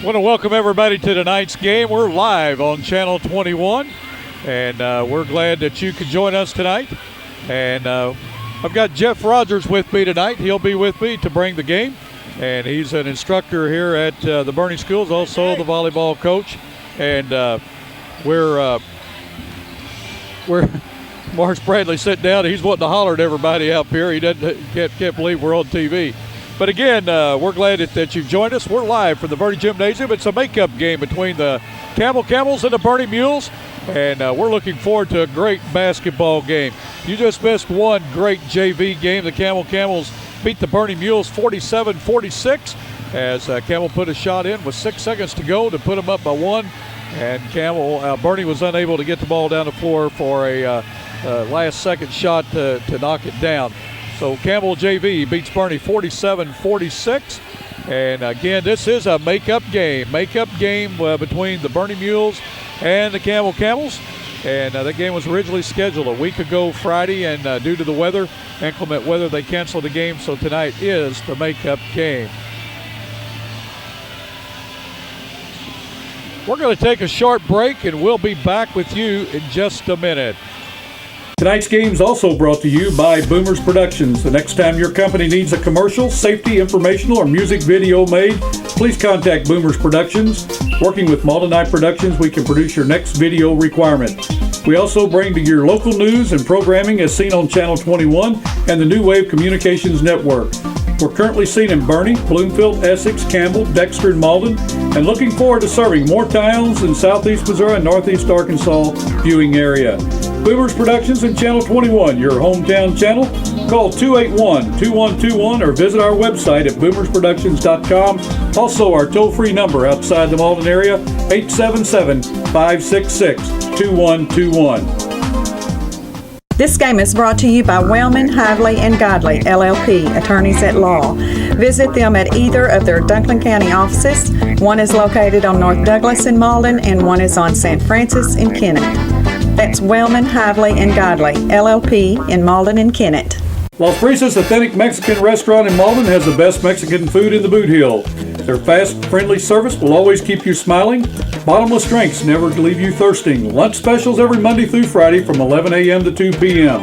Want to welcome everybody to tonight's game. We're live on Channel 21, and we're glad that you could join us tonight. And I've got Jeff Rogers with me tonight. He'll be with me to bring the game, and he's an instructor here at the Bernie Schools, also the volleyball coach. And we're Marsh Bradley sitting down. He's wanting to holler at everybody up here. He can't believe we're on TV. But again, we're glad that you've joined us. We're live from the Bernie Gymnasium. It's a makeup game between the Campbell Camels and the Bernie Mules, and we're looking forward to a great basketball game. You just missed one great JV game. The Campbell Camels beat the Bernie Mules 47-46 as Campbell put a shot in with 6 seconds to go to put them up by one, and Bernie was unable to get the ball down the floor for a last-second shot to knock it down. So Campbell JV beats Bernie 47-46. And again, this is a makeup game between the Bernie Mules and the Campbell Camels. And that game was originally scheduled a week ago Friday, and due to the inclement weather, they canceled the game. So tonight is the makeup game. We're going to take a short break, and we'll be back with you in just a minute. Tonight's game is also brought to you by Boomers Productions. The next time your company needs a commercial, safety, informational, or music video made, please contact Boomers Productions. Working with Malden Night Productions, we can produce your next video requirement. We also bring to your local news and programming as seen on Channel 21 and the New Wave Communications Network. We're currently seen in Bernie, Bloomfield, Essex, Campbell, Dexter, and Malden, and looking forward to serving more towns in southeast Missouri and northeast Arkansas viewing area. Boomers Productions and Channel 21, your hometown channel. Call 281-2121 or visit our website at boomersproductions.com. Also, our toll-free number outside the Malden area, 877-566-2121. This game is brought to you by Wellman, Hively, and Godley, LLP, attorneys at law. Visit them at either of their Dunklin County offices. One is located on North Douglas in Malden, and one is on St. Francis in Kennett. That's Wellman, Hively, and Godley, LLP, in Malden and Kennett. Las Brisas Authentic Mexican Restaurant in Malden has the best Mexican food in the Boot Hill. Their fast, friendly service will always keep you smiling. Bottomless drinks never leave you thirsting. Lunch specials every Monday through Friday from 11 a.m. to 2 p.m.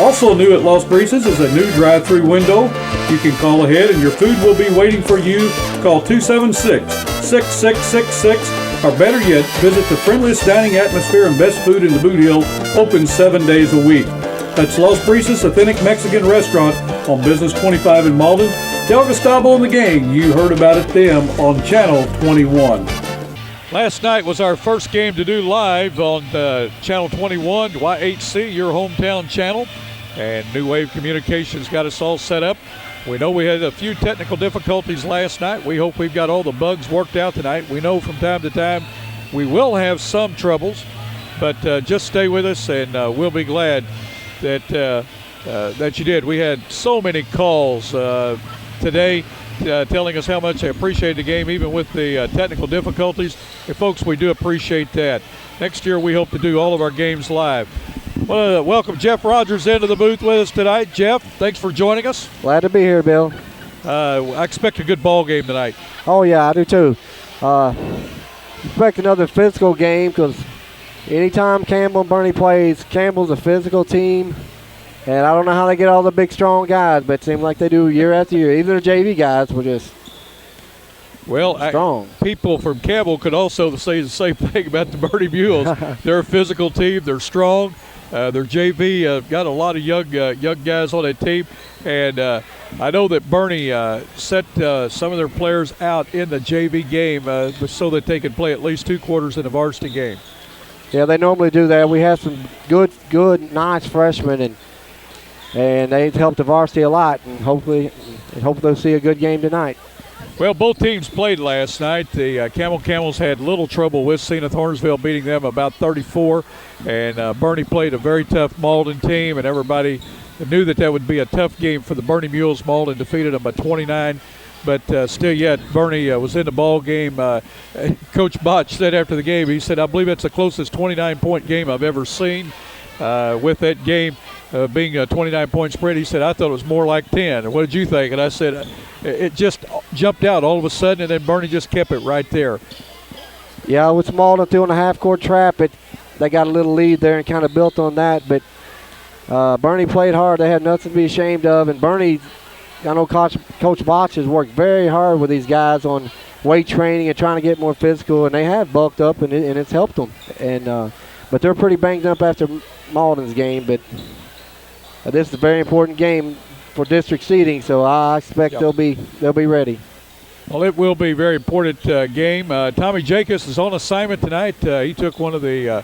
Also new at Las Brisas is a new drive-through window. You can call ahead and your food will be waiting for you. Call 276-6666. Or better yet, visit the friendliest dining atmosphere and best food in the Boot Hill, open 7 days a week. That's Las Brisas Authentic Mexican Restaurant on Business 25 in Malden. Del Gustavo and the gang, you heard about it them on Channel 21. Last night was our first game to do live on Channel 21, YHC, your hometown channel. And New Wave Communications got us all set up. We know we had a few technical difficulties last night. We hope we've got all the bugs worked out tonight. We know from time to time we will have some troubles, but just stay with us, and we'll be glad that you did. We had so many calls today telling us how much they appreciate the game, even with the technical difficulties. And folks, we do appreciate that. Next year we hope to do all of our games live. Well, welcome Jeff Rogers into the booth with us tonight. Jeff, thanks for joining us. Glad to be here, Bill. I expect a good ball game tonight. Oh, yeah, I do too. Expect another physical game because anytime Campbell and Bernie plays, Campbell's a physical team. And I don't know how they get all the big, strong guys, but it seems like they do year after year. Even the JV guys were just strong. People from Campbell could also say the same thing about the Bernie Mules. They're a physical team. They're strong. Their JV got a lot of young guys on that team, and I know that Bernie set some of their players out in the JV game so that they could play at least 2 quarters in a varsity game. Yeah, they normally do that. We have some good, nice freshmen, and they helped the varsity a lot, and hopefully they'll see a good game tonight. Well, both teams played last night. The Campbell Camels had little trouble with Zenith Hornsville, beating them about 34. And Bernie played a very tough Malden team, and everybody knew that would be a tough game for the Bernie Mules. Malden defeated them by 29. But still yet, Bernie was in the ball game. Coach Botch said after the game, he said, I believe it's the closest 29-point game I've ever seen with that game. being a 29-point spread. He said, I thought it was more like 10. What did you think? And I said, it just jumped out all of a sudden, and then Bernie just kept it right there. Yeah, with Malden throwing a half-court trap, they got a little lead there and kind of built on that. But Bernie played hard. They had nothing to be ashamed of. And Bernie, I know Coach Botch has worked very hard with these guys on weight training and trying to get more physical, and they have bulked up, and it's helped them. And but they're pretty banged up after Malden's game. But this is a very important game for district seeding, so I expect they'll be ready. Well, it will be a very important game. Tommy Jacobs is on assignment tonight. He took one of the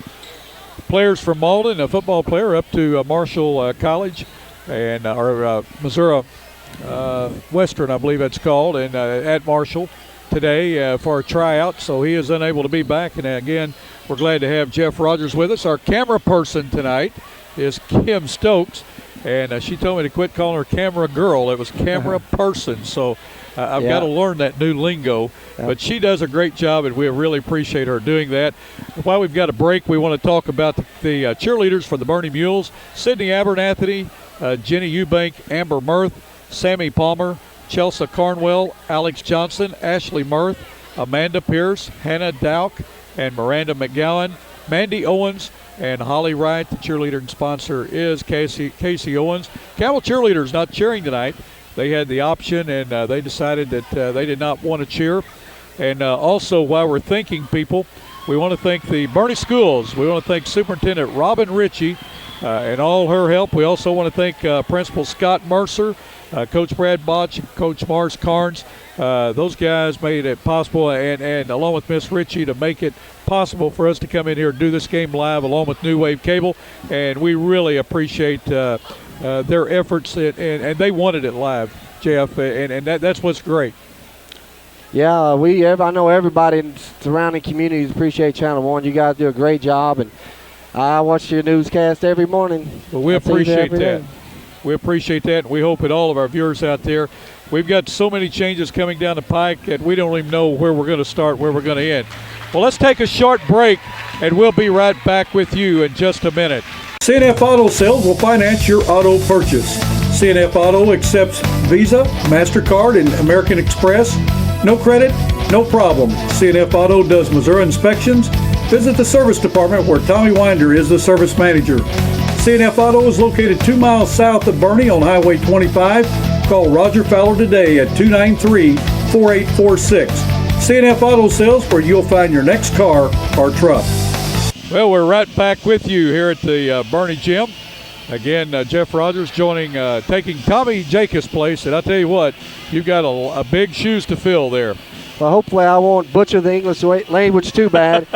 players from Malden, a football player, up to Marshall College, and or Missouri Western, I believe it's called, and at Marshall today for a tryout. So he is unable to be back. And again, we're glad to have Jeff Rogers with us. Our camera person tonight is Kim Stokes, and she told me to quit calling her camera girl. It was camera person. So I've got to learn that new lingo. But she does a great job, and we really appreciate her doing that. While we've got a break, we want to talk about the cheerleaders for the Bernie Mules. Sydney Abernathy, Jenny Eubank, Amber Mirth, Sammy Palmer, Chelsea Carnwell, Alex Johnson, Ashley Mirth, Amanda Pierce, Hannah Dowk, and Miranda McGowan, Mandy Owens, and Holly Wright. The cheerleader and sponsor is Casey Owens. Campbell cheerleaders not cheering tonight. They had the option, and they decided that they did not want to cheer. And also, while we're thanking people, we want to thank the Bernie Schools. We want to thank Superintendent Robin Ritchie and all her help. We also want to thank Principal Scott Mercer, Coach Brad Botch, Coach Mars Carnes. Those guys made it possible, and along with Miss Ritchie, to make it possible for us to come in here and do this game live along with New Wave Cable. And we really appreciate their efforts, and they wanted it live, Jeff, and that's what's great. Yeah, I know everybody in surrounding communities appreciate Channel 1. You guys do a great job, and I watch your newscast every morning. Well, we appreciate that. We appreciate that, and we hope that all of our viewers out there. We've got so many changes coming down the pike that we don't even know where we're going to start, where we're going to end. Well, let's take a short break, and we'll be right back with you in just a minute. CNF Auto Sales will finance your auto purchase. CNF Auto accepts Visa, MasterCard, and American Express. No credit, no problem. CNF Auto does Missouri inspections. Visit the service department where Tommy Winder is the service manager. CNF Auto is located 2 miles south of Bernie on Highway 25. Call Roger Fowler today at 293-4846. CNF Auto Sales, where you'll find your next car or truck. Well, we're right back with you here at the Bernie Gym. Again, Jeff Rogers taking Tommy Jacobs' place. And I'll tell you what, you've got a big shoes to fill there. Well, hopefully I won't butcher the English language too bad.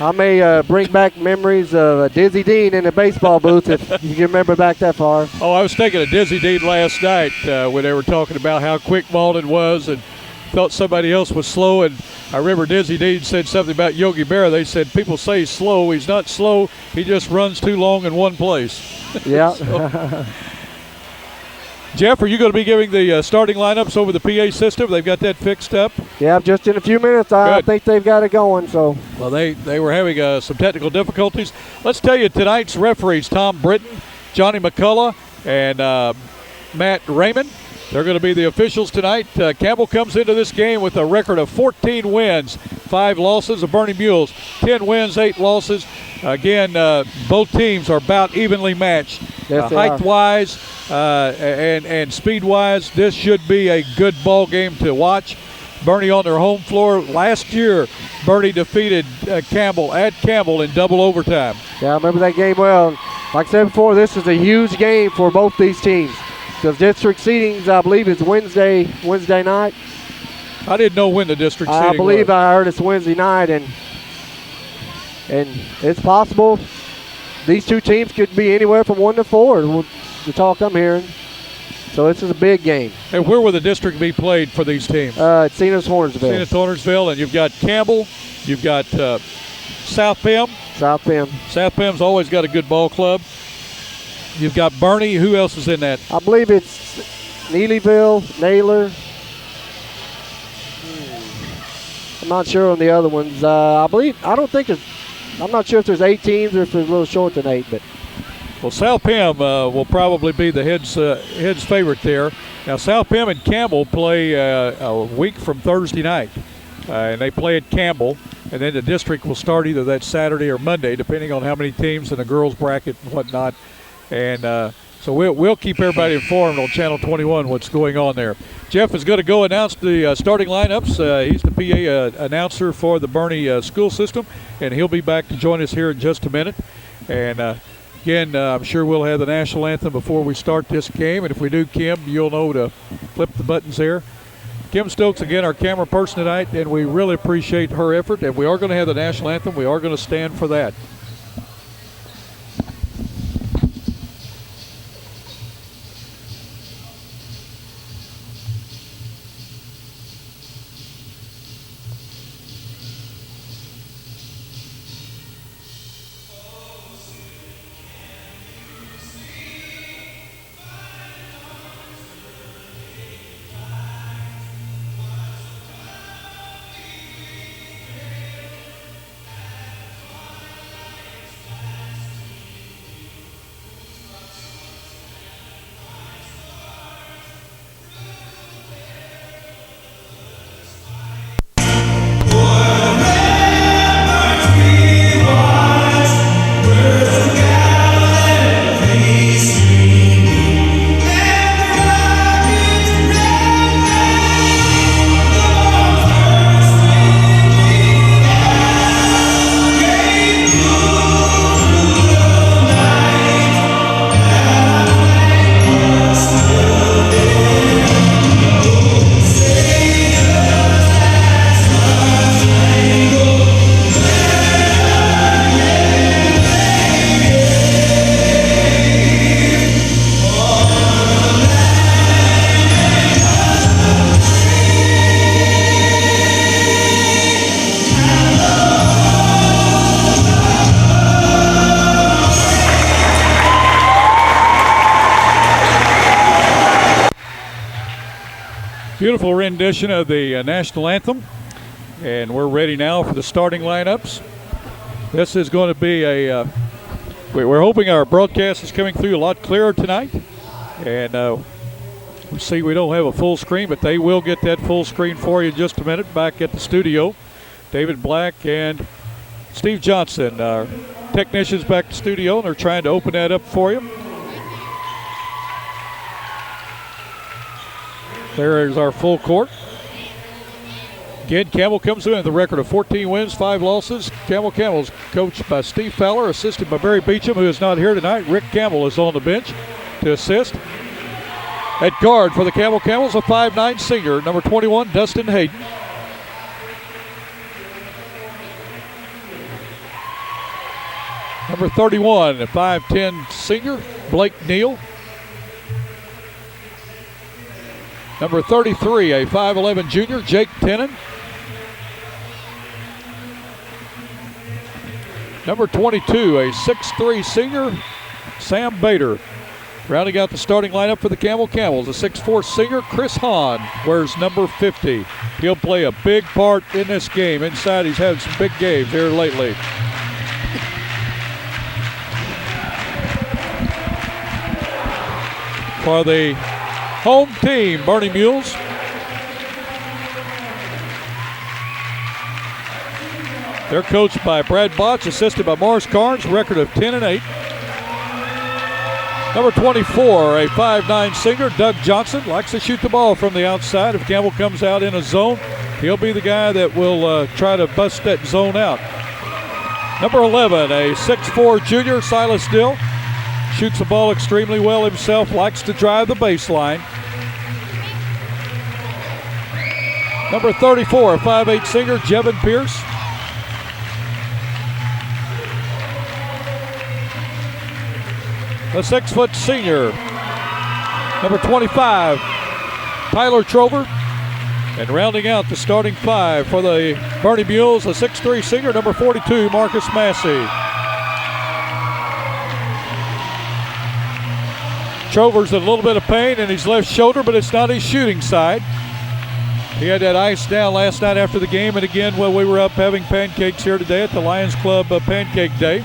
I may bring back memories of Dizzy Dean in the baseball booth, if you can remember back that far. Oh, I was thinking of Dizzy Dean last night when they were talking about how quick Malden was and thought somebody else was slow. And I remember Dizzy Dean said something about Yogi Berra. They said, people say he's slow. He's not slow. He just runs too long in one place. Yeah. Jeff, are you going to be giving the starting lineups over the PA system? They've got that fixed up? Yeah, just in a few minutes. I think they've got it going. So. Well, they were having some technical difficulties. Let's tell you tonight's referees, Tom Britton, Johnny McCullough, and Matt Raymond. They're going to be the officials tonight. Campbell comes into this game with a record of 14 wins, 5 losses. The Bernie Mules, 10 wins, 8 losses. Again, both teams are about evenly matched. Yes, height-wise and speed-wise, this should be a good ball game to watch. Bernie on their home floor. Last year, Bernie defeated Campbell at Campbell in double overtime. Yeah, I remember that game well. Like I said before, this is a huge game for both these teams. Because district seedings, I believe, is Wednesday night. I didn't know when the district seeding I believe was. I heard it's Wednesday night, and it's possible these two teams could be anywhere from 1 to 4. The talk I'm hearing. So this is a big game. And where will the district be played for these teams? It's Cena's Hornersville. Cena's Hornersville, and you've got Campbell, you've got South Pem. South Pem. South Pem's always got a good ball club. You've got Bernie. Who else is in that? I believe it's Neelyville, Naylor. I'm not sure on the other ones. I'm not sure if there's 8 teams or if there's a little short than 8, but Well, South Pam will probably be the head's favorite there. Now, South Pam and Campbell play a week from Thursday night, and they play at Campbell. And then the district will start either that Saturday or Monday, depending on how many teams in the girls' bracket and whatnot. And so we'll keep everybody informed on Channel 21 what's going on there. Jeff is going to go announce the starting lineups. He's the PA announcer for the Bernie school system, and he'll be back to join us here in just a minute. And again, I'm sure we'll have the national anthem before we start this game. And if we do, Kim, you'll know to flip the buttons there. Kim Stokes, again, our camera person tonight, and we really appreciate her effort. And we are going to have the national anthem. We are going to stand for that. Beautiful rendition of the national anthem, and we're ready now for the starting lineups. This is going to be we're hoping our broadcast is coming through a lot clearer tonight, and we see we don't have a full screen, but they will get that full screen for you in just a minute back at the studio. David Black and Steve Johnson, our technicians, back to the studio, and they're trying to open that up for you. There is our full court. Again, Campbell comes in with a record of 14 wins, 5 losses. Campbell's coached by Steve Fowler, assisted by Barry Beecham, who is not here tonight. Rick Campbell is on the bench to assist. At guard for the Camels, a 5'9 senior, number 21, Dustin Hayden. Number 31, a 5'10 senior, Blake Neal. Number 33, a 5'11 junior, Jake Tennant. Number 22, a 6'3 senior, Sam Bader. Rounding out the starting lineup for the Camels, a 6'4 senior, Chris Hahn, wears number 50. He'll play a big part in this game. Inside, he's had some big games here lately. For the home team, Bernie Mules. They're coached by Brad Botch, assisted by Morris Carnes, record of 10-8. Number 24, a 5'9 senior, Doug Johnson, likes to shoot the ball from the outside. If Campbell comes out in a zone, he'll be the guy that will try to bust that zone out. Number 11, a 6'4 junior, Silas Dill. Shoots the ball extremely well himself, likes to drive the baseline. Number 34, a 5'8 senior, Jevin Pierce. The 6' senior, number 25, Tyler Trover. And rounding out the starting five for the Bernie Mules, a 6'3 senior, number 42, Marcus Massey. Trover's in a little bit of pain in his left shoulder, but it's not his shooting side. He had that ice down last night after the game, and again, when we were up having pancakes here today at the Lions Club Pancake Day.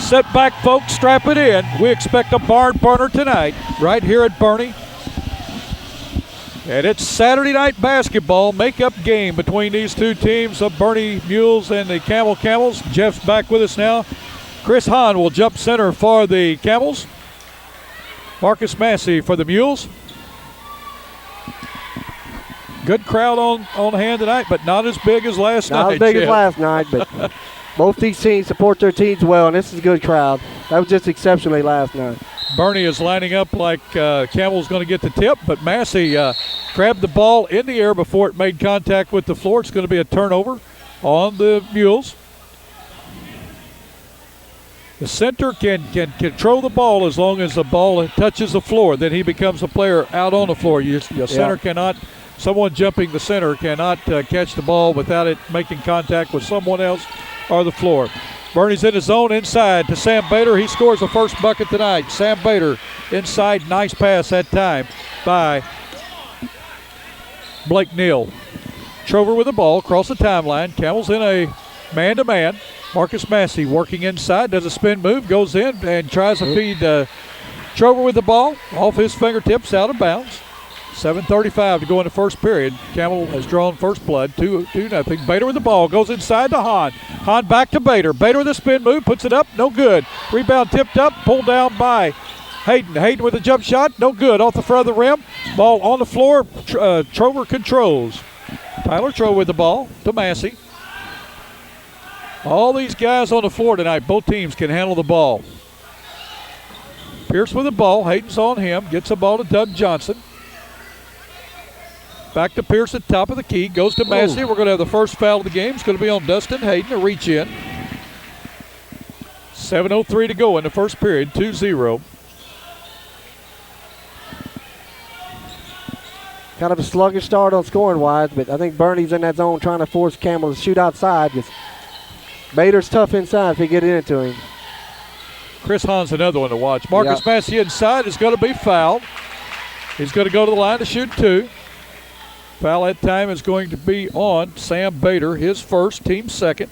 Sit back, folks, strap it in. We expect a barn burner tonight right here at Bernie. And it's Saturday night basketball make-up game between these two teams, the Bernie Mules and the Campbell Camels. Jeff's back with us now. Chris Hahn will jump center for the Camels. Marcus Massey for the Mules. Good crowd on hand tonight, but not as big as last night. Not as big Jeff. as last night, but both these teams support their teams well, and this is a good crowd. That was just exceptionally last night. Bernie is lining up like Campbell's going to get the tip, but Massey grabbed the ball in the air before it made contact with the floor. It's going to be a turnover on the Mules. The center can control the ball as long as the ball touches the floor. Then he becomes a player out on the floor. Your center cannot, someone jumping the center cannot catch the ball without it making contact with someone else or the floor. Bernie's in his zone inside to Sam Bader. He scores the first bucket tonight. Sam Bader inside. Nice pass that time by Blake Neal. Trover with the ball across the timeline. Campbell's in a man-to-man. Marcus Massey working inside, does a spin move, goes in and tries to feed Trover with the ball off his fingertips, out of bounds. 7:35 to go in the first period. Campbell has drawn first blood, 2-0. Bader with the ball, goes inside to Hahn. Hahn back to Bader. Bader with a spin move, puts it up, no good. Rebound tipped up, pulled down by Hayden. Hayden with a jump shot, no good. Off the front of the rim, ball on the floor. Trover controls. Tyler Trover with the ball to Massey. All these guys on the floor tonight, both teams can handle the ball. Pierce with the ball, Hayden's on him, gets the ball to Doug Johnson. Back to Pierce at top of the key, goes to Massey. We're going to have the first foul of the game. It's going to be on Dustin Hayden, a reach in. 7:03 to go in the first period, 2-0. Kind of a sluggish start on scoring-wise, but I think Bernie's in that zone trying to force Campbell to shoot outside. Bader's tough inside if he get into him. Chris Hahn's another one to watch. Marcus Massey inside is going to be fouled. He's going to go to the line to shoot two. Foul that time is going to be on Sam Bader, his first, team second.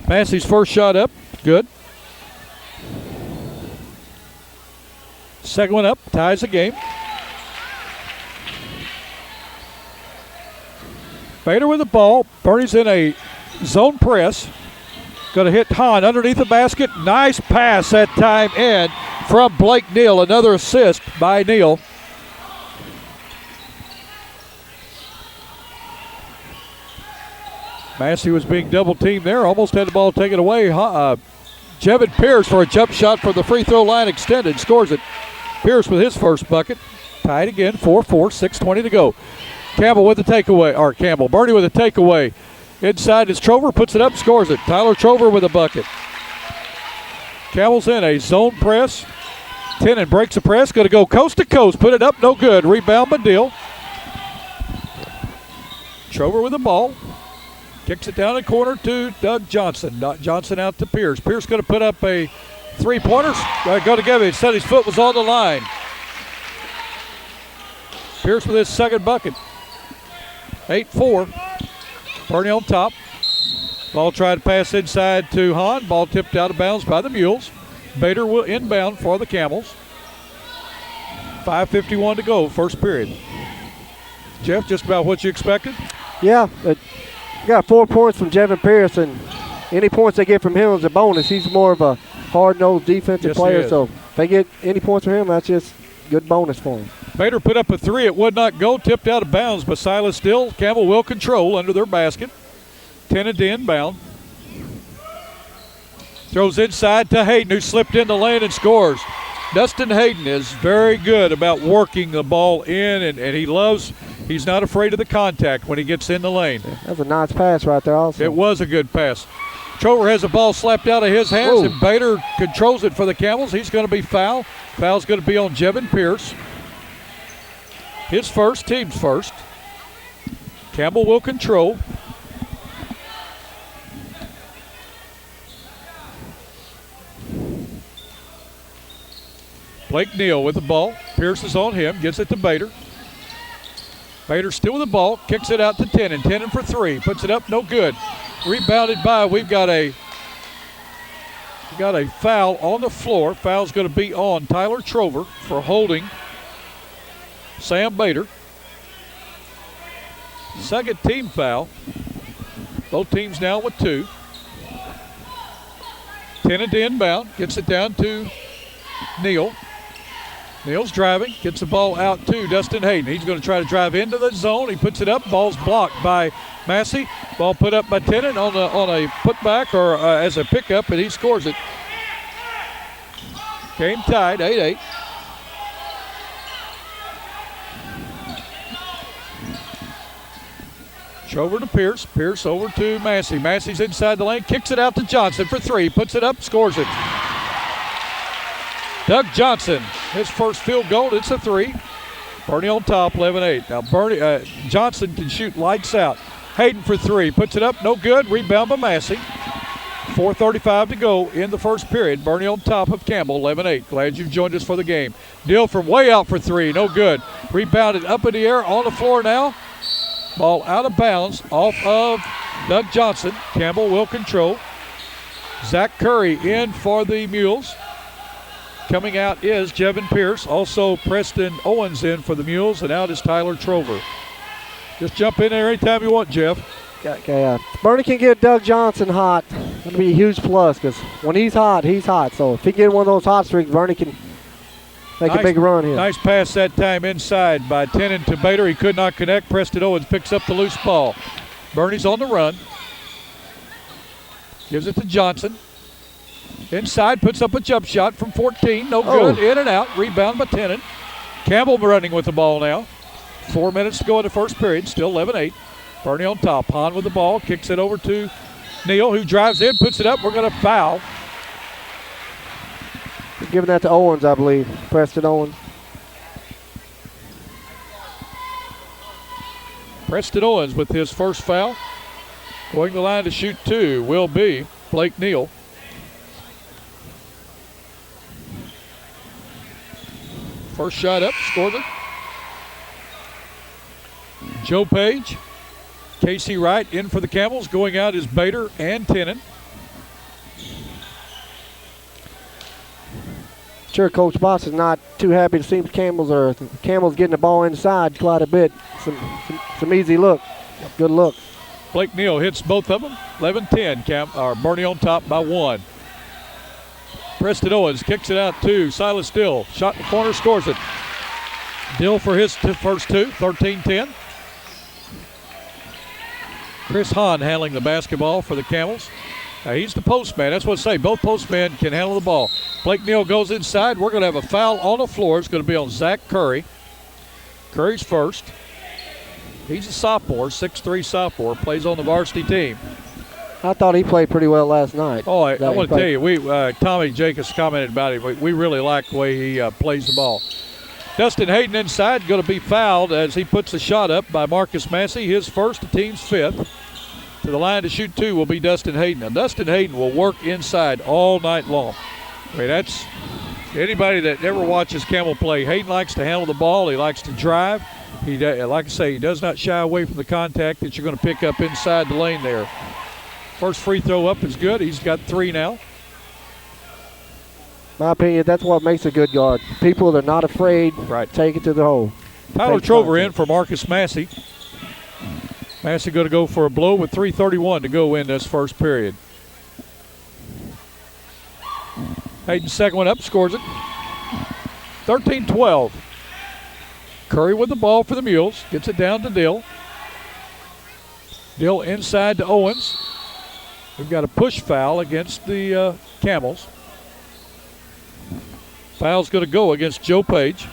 Massey's first shot up, good. Second one up, ties the game. Bader with the ball. Bernie's in a zone press. Going to hit Hahn underneath the basket. Nice pass that time in from Blake Neal. Another assist by Neal. Massey was being double teamed there. Almost had the ball taken away. Jevin Pierce for a jump shot from the free throw line extended. Scores it. Pierce with his first bucket. Tied again, 4-4, 6:20 to go. Campbell with the takeaway, or Campbell. Bernie with a takeaway. Inside is Trover, puts it up, scores it. Tyler Trover with a bucket. Campbell's in a zone press. Tennant breaks the press, going to go coast to coast. Put it up, no good. Rebound by Deal. Trover with the ball. Kicks it down the corner to Doug Johnson. Johnson out to Pierce. Pierce going to put up a three-pointer. Go together. He said his foot was on the line. Pierce with his second bucket. 8-4. Bernie on top. Ball tried to pass inside to Hahn. Ball tipped out of bounds by the Mules. Bader will inbound for the Camels. 5:51 to go, first period. Jeff, just about what you expected? Yeah, got 4 points from Jevin Pierce, and any points they get from him is a bonus. He's more of a hard-nosed defensive player, so if they get any points from him, that's just good bonus for him. Bader put up a three. It would not go. Tipped out of bounds by Silas Still. Campbell will control under their basket. Tennant to inbound. Throws inside to Hayden, who slipped in the lane and scores. Dustin Hayden is very good about working the ball in, and he's not afraid of the contact when he gets in the lane. That's a nice pass right there also. It was a good pass. Trover has the ball slapped out of his hands, and Bader controls it for the Camels. He's going to be fouled. Foul's going to be on Jevin Pierce. His first, team's first. Campbell will control. Blake Neal with the ball. Pierce is on him. Gets it to Bader. Bader still with the ball. Kicks it out to Tennant. Tennant for three. Puts it up. No good. Rebounded by. We've got a foul on the floor. Foul's going to be on Tyler Trover for holding Sam Bader. Second team foul. Both teams now with two. Tennant to inbound. Gets it down to Neal. Neal's driving. Gets the ball out to Dustin Hayden. He's going to try to drive into the zone. He puts it up. Ball's blocked by Massey. Ball put up by Tennant on a putback or as a pickup, and he scores it. Game tied, 8-8. Over to Pierce. Pierce over to Massey. Massey's inside the lane. Kicks it out to Johnson for three. Puts it up. Scores it. Doug Johnson, his first field goal. It's a three. Bernie on top, 11-8. Now Johnson can shoot lights out. Hayden for three. Puts it up. No good. Rebound by Massey. 4:35 to go in the first period. Bernie on top of Campbell, 11-8. Glad you've joined us for the game. Deal from way out for three. No good. Rebounded up in the air on the floor now. Ball out of bounds off of Doug Johnson. Campbell will control. Zach Curry in for the Mules. Coming out is Jevin Pierce. Also Preston Owens in for the Mules. And out is Tyler Trover. Just jump in there anytime you want, Jeff. Okay, Bernie can get Doug Johnson hot. That'll be a huge plus because when he's hot, he's hot. So if he get one of those hot streaks, Bernie can make a big run here. Nice pass that time inside by Tennant to Bader. He could not connect. Preston Owens picks up the loose ball. Bernie's on the run. Gives it to Johnson. Inside, puts up a jump shot from 14. No good. In and out. Rebound by Tennant. Campbell running with the ball now. 4 minutes to go in the first period. Still 11-8. Bernie on top. Hahn with the ball. Kicks it over to Neal, who drives in, puts it up. We're going to foul. Giving that to Owens, I believe. Preston Owens. Preston Owens with his first foul. Going to the line to shoot two will be Blake Neal. First shot up, scored it. Joe Page. Casey Wright in for the Camels. Going out is Bader and Tennant. Sure, Coach Boss is not too happy to see the Camels getting the ball inside quite a bit. Some easy look. Good look. Blake Neal hits both of them. 11-10. Bernie on top by one. Preston Owens kicks it out to Silas Dill. Shot in the corner, scores it. Dill for his first two. 13-10. Chris Hahn handling the basketball for the Camels. He's the postman. That's what I say. Both postmen can handle the ball. Blake Neal goes inside. We're going to have a foul on the floor. It's going to be on Zach Curry. Curry's first. He's a sophomore, 6'3" sophomore. Plays on the varsity team. I thought he played pretty well last night. Oh, I want to tell you, Tommy Jacobs commented about it. We really like the way he plays the ball. Dustin Hayden inside, going to be fouled as he puts a shot up by Marcus Massey. His first, the team's fifth. To the line to shoot two will be Dustin Hayden. Now, Dustin Hayden will work inside all night long. I mean, that's anybody that ever watches Campbell play. Hayden likes to handle the ball. He likes to drive. Like I say, he does not shy away from the contact that you're going to pick up inside the lane there. First free throw up is good. He's got three now. My opinion, that's what makes a good guard. People that are not afraid, take it to the hole. Tyler Trover in for Marcus Massey. Massey going to go for a blow with 3:31 to go in this first period. Hayden second one up, scores it. 13-12. Curry with the ball for the Mules. Gets it down to Dill. Dill inside to Owens. We've got a push foul against the Camels. Foul's going to go against Joe Page.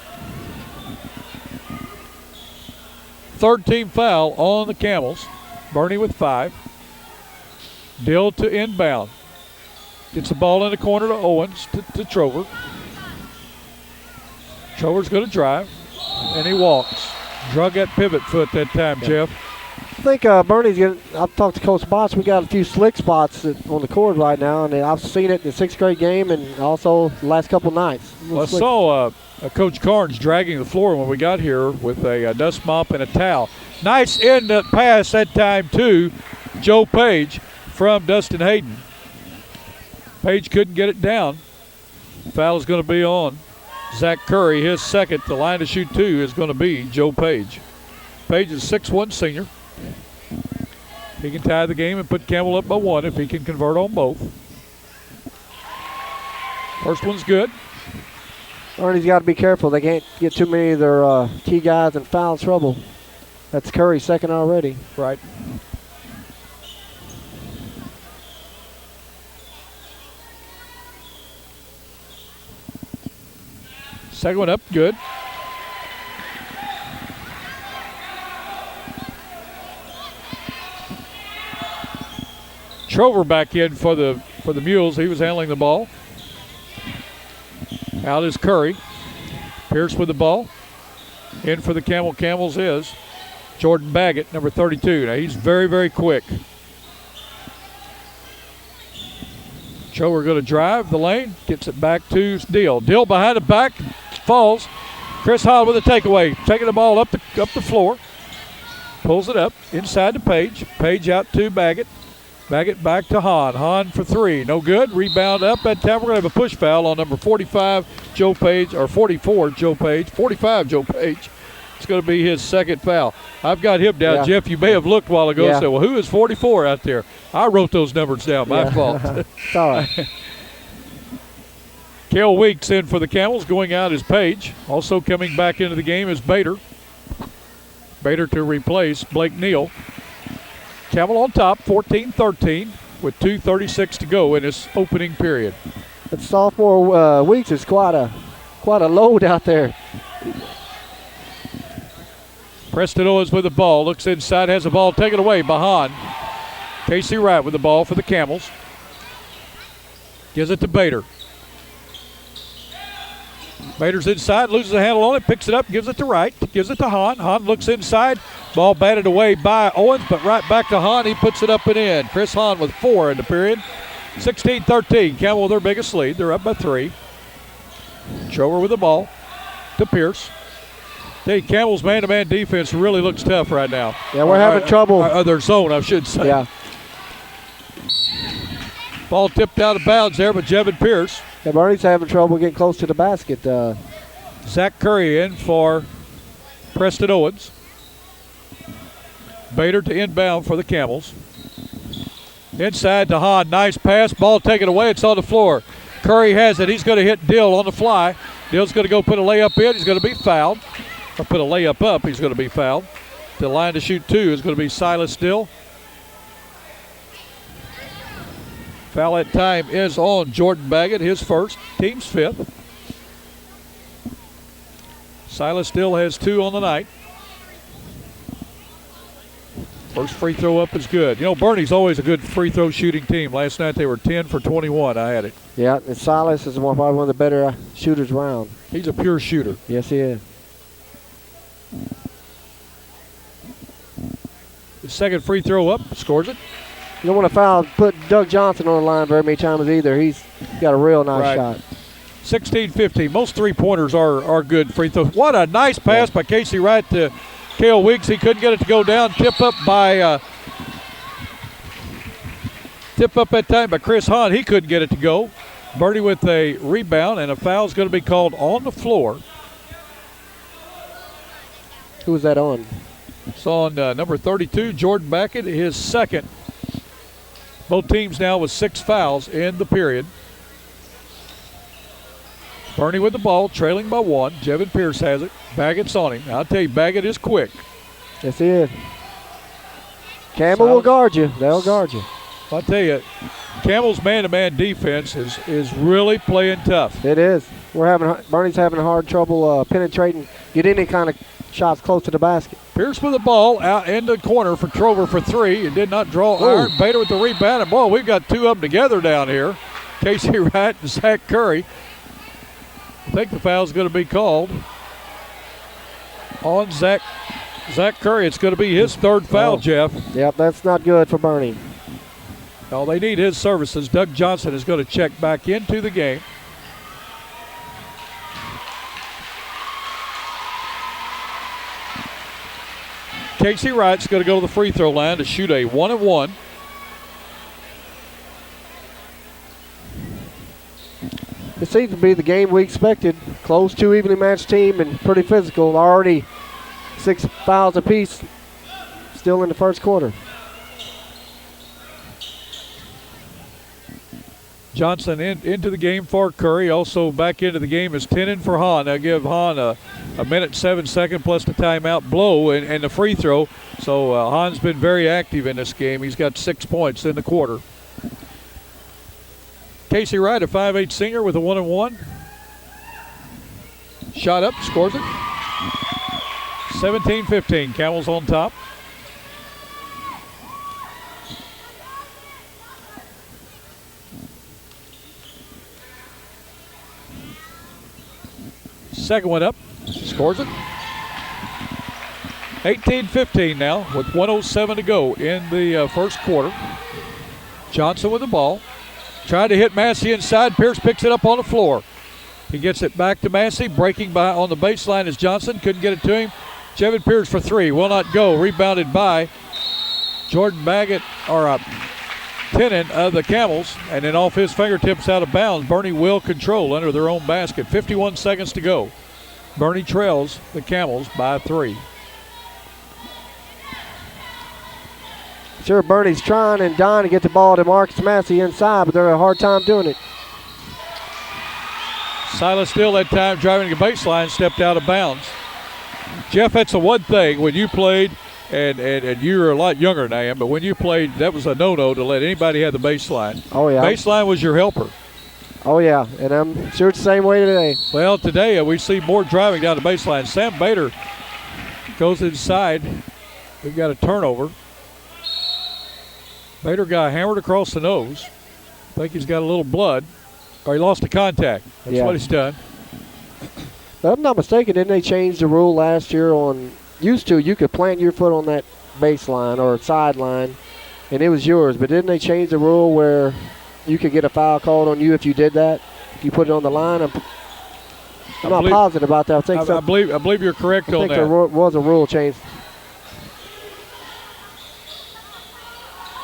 Third team foul on the Camels. Bernie with 5. Dill to inbound. Gets the ball in the corner to Owens to Trover. Trover's going to drive, and he walks. Drug that pivot foot that time, Jeff. think Bernie's getting. I've talked to Coach Botts. We got a few slick spots on the court right now, and I've seen it in the 6th grade game and also the last couple nights. Well, I saw Coach Carnes dragging the floor when we got here with a dust mop and a towel. Nice end pass that time to Joe Page from Dustin Hayden. Page couldn't get it down. Foul is going to be on Zach Curry, his second. The line to shoot 2 is going to be Joe Page. Page is 6'1" senior. He can tie the game and put Campbell up by 1 if he can convert on both. First one's good. Bernie's got to be careful. They can't get too many of their key guys in foul trouble. That's Curry's second already. Right. Second one up, good. Trover back in for the Mules. He was handling the ball. Out is Curry. Pierce with the ball. In for the Camels is Jordan Baggett, number 32. Now he's very, very quick. Trover going to drive the lane. Gets it back to Deal. Deal behind the back. Falls. Chris Hall with a takeaway. Taking the ball up the floor. Pulls it up inside to Page. Page out to Baggett. Baggett back to Hahn. Hahn for 3. No good. Rebound up. That time we're going to have a push foul on number 45, Joe Page, or 44, Joe Page. 45, Joe Page. It's going to be his second foul. I've got him down. Yeah. Jeff, you may have looked a while ago and said, well, who is 44 out there? I wrote those numbers down. My fault. It's all right. Cale Weeks in for the Camels. Going out is Page. Also coming back into the game is Bader. Bader to replace Blake Neal. Camel on top, 14-13, with 2:36 to go in this opening period. That sophomore Weeks is quite a load out there. Preston Owens with the ball, looks inside, has the ball taken away by Hahn. Casey Wright with the ball for the Camels. Gives it to Bader. Bader's inside, loses the handle on it, picks it up, gives it to Wright, gives it to Hahn. Hahn looks inside, ball batted away by Owens, but right back to Hahn. He puts it up and in. Chris Hahn with 4 in the period. 16-13, Campbell with their biggest lead. They're up by 3. Trover with the ball to Pierce. Hey, Campbell's man-to-man defense really looks tough right now. Yeah, we're having trouble. Their zone, I should say. Yeah. Ball tipped out of bounds there, but Jevin Pierce. Yeah, Bernie's having trouble getting close to the basket. Zach Curry in for Preston Owens. Bader to inbound for the Camels. Inside to Hahn. Nice pass. Ball taken away. It's on the floor. Curry has it. He's going to hit Dill on the fly. Dill's going to go put a layup in. He's going to be fouled. Or put a layup up. He's going to be fouled. The line to shoot 2 is going to be Silas Dill. Foul at time is on Jordan Baggett, his first, team's 5th. Silas still has 2 on the night. First free throw up is good. You know, Bernie's always a good free throw shooting team. Last night they were 10 for 21. I had it. Yeah, and Silas is probably one of the better shooters around. He's a pure shooter. Yes, he is. His second free throw up, scores it. You don't want to put Doug Johnson on the line very many times either. He's got a real nice shot. 16-15. Most three-pointers are good free throws. What a nice pass by Casey Wright to Cale Weeks. He couldn't get it to go down. Tip up that time by Chris Hahn. He couldn't get it to go. Bernie with a rebound, and a foul is going to be called on the floor. Who was that on? It's on number 32, Jordan Baggett, his second. Both teams now with 6 fouls in the period. Bernie with the ball, trailing by 1. Jevin Pierce has it. Baggett's on him. I'll tell you, Baggett is quick. Yes, he is. Campbell will guard you. They'll guard you. I'll tell you, Campbell's man-to-man defense is really playing tough. It is. Bernie's having hard trouble penetrating, get any kind of shots close to the basket. Pierce with the ball out in the corner for Trover for 3. It did not draw iron. Bader with the rebound. And, boy, we've got 2 of them together down here. Casey Wright and Zach Curry. I think the foul's going to be called on Zach Zach Curry, it's going to be his third foul, Jeff. Yep, that's not good for Bernie. No, they need his services. Doug Johnson is going to check back into the game. Casey Wright's going to go to the free throw line to shoot a 1-and-1. It seems to be the game we expected. Close, two evenly matched team and pretty physical. Already 6 fouls apiece still in the first quarter. Johnson into the game for Curry. Also back into the game is Tenen for Hahn. They'll give Hahn a minute 7 second plus the timeout blow and the free throw. So Hahn's been very active in this game. He's got 6 points in the quarter. Casey Wright, a 5'8 senior with a 1-and-1. Shot up, scores it. 17-15. Camels on top. Second one up, scores it. 18-15 now with 1:07 to go in the first quarter. Johnson with the ball. Tried to hit Massey inside. Pierce picks it up on the floor. He gets it back to Massey. Breaking by on the baseline is Johnson. Couldn't get it to him. Jevin Pierce for three. Will not go. Rebounded by Jordan Baggett, or Tenen of the Camels. And then off his fingertips out of bounds. Bernie will control under their own basket. 51 seconds to go. Bernie trails the Camels by 3. Sure, Bernie's trying and dying to get the ball to Marcus Massey inside, but they're having a hard time doing it. Silas Still that time driving the baseline, stepped out of bounds. Jeff, that's the one thing when you played, and you were a lot younger than I am, but when you played, that was a no-no to let anybody have the baseline. Oh, yeah. Baseline was your helper. Oh, yeah, and I'm sure it's the same way today. Well, today we see more driving down the baseline. Sam Bader goes inside. We've got a turnover. Bader got hammered across the nose. I think he's got a little blood. Or he lost the contact. That's what he's done. If I'm not mistaken, didn't they change the rule last year on – used to, you could plant your foot on that baseline or sideline, and it was yours. But didn't they change the rule where you could get a foul called on you if you did that? If you put it on the line? I'm not positive about that. I believe you're correct on that. I think there was a rule change.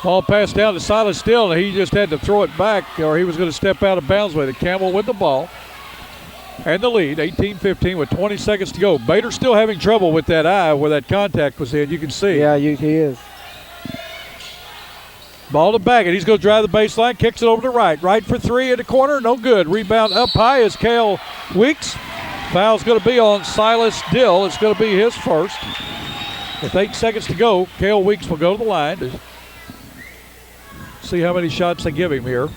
Ball passed down to Silas Still, and he just had to throw it back, or he was going to step out of bounds with it. Campbell with the ball. And the lead, 18-15 with 20 seconds to go. Bader still having trouble with that eye where that contact was in. You can see. Yeah, he is. Ball to Baggett. He's going to drive the baseline, kicks it over to Wright. Wright for three in the corner, no good. Rebound up high is Cale Weeks. Foul's going to be on Silas Dill. It's going to be his first. With 8 seconds to go, Cale Weeks will go to the line to see how many shots they give him here.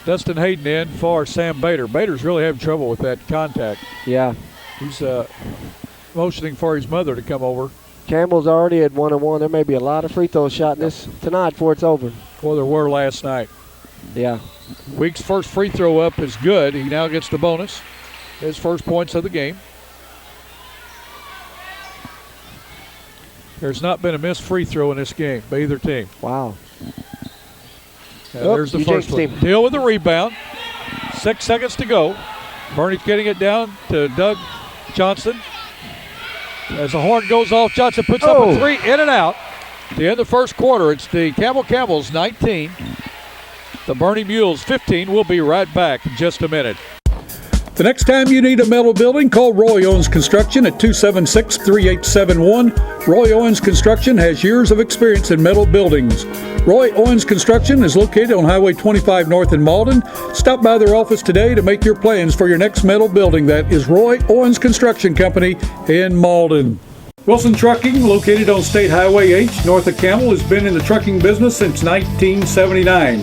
Dustin Hayden in for Sam Bader. Bader's really having trouble with that contact. Yeah. He's motioning for his mother to come over. Campbell's already at 1-1. There may be a lot of free throws shot in this tonight before it's over. Well, there were last night. Yeah. Weeks' first free throw up is good. He now gets the bonus. His first points of the game. There's not been a missed free throw in this game by either team. Wow. There's the first one. Deal with the rebound. 6 seconds to go. Bernie's getting it down to Doug Johnson. As the horn goes off, Johnson puts up a three, in and out. At the end of the first quarter, it's the Camels 19. The Bernie Mules 15. We'll be right back in just a minute. The next time you need a metal building, call Roy Owens Construction at 276-3871. Roy Owens Construction has years of experience in metal buildings. Roy Owens Construction is located on Highway 25 North in Malden. Stop by their office today to make your plans for your next metal building. That is Roy Owens Construction Company in Malden. Wilson Trucking, located on State Highway H north of Campbell, has been in the trucking business since 1979.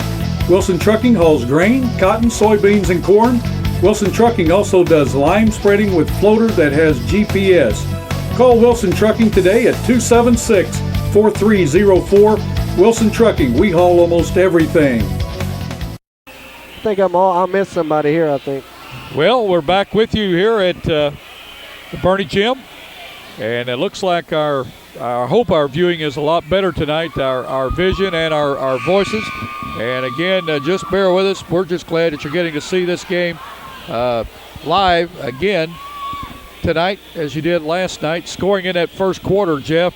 Wilson Trucking hauls grain, cotton, soybeans, and corn. Wilson Trucking also does lime spreading with floater that has GPS. Call Wilson Trucking today at 276-4304. Wilson Trucking, we haul almost everything. I think I missed somebody here, I think. Well, we're back with you here at the Bernie Gym. And it looks like I hope our viewing is a lot better tonight, our vision and our voices. And again, just bear with us. We're just glad that you're getting to see this game live again tonight as you did last night. Scoring in that first quarter, Jeff.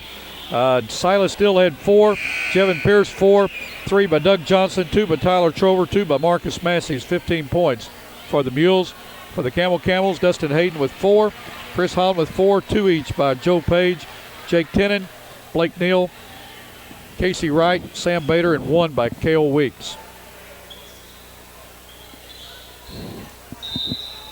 Silas Dill had 4, Jevin Pierce 4, 3 by Doug Johnson, 2 by Tyler Trover, 2 by Marcus Massey's 15 points for the Mules. For the Camels, Dustin Hayden with 4, Chris Holland with 4, 2 each by Joe Page, Jake Tennant, Blake Neal, Casey Wright, Sam Bader, and 1 by Cale Weeks.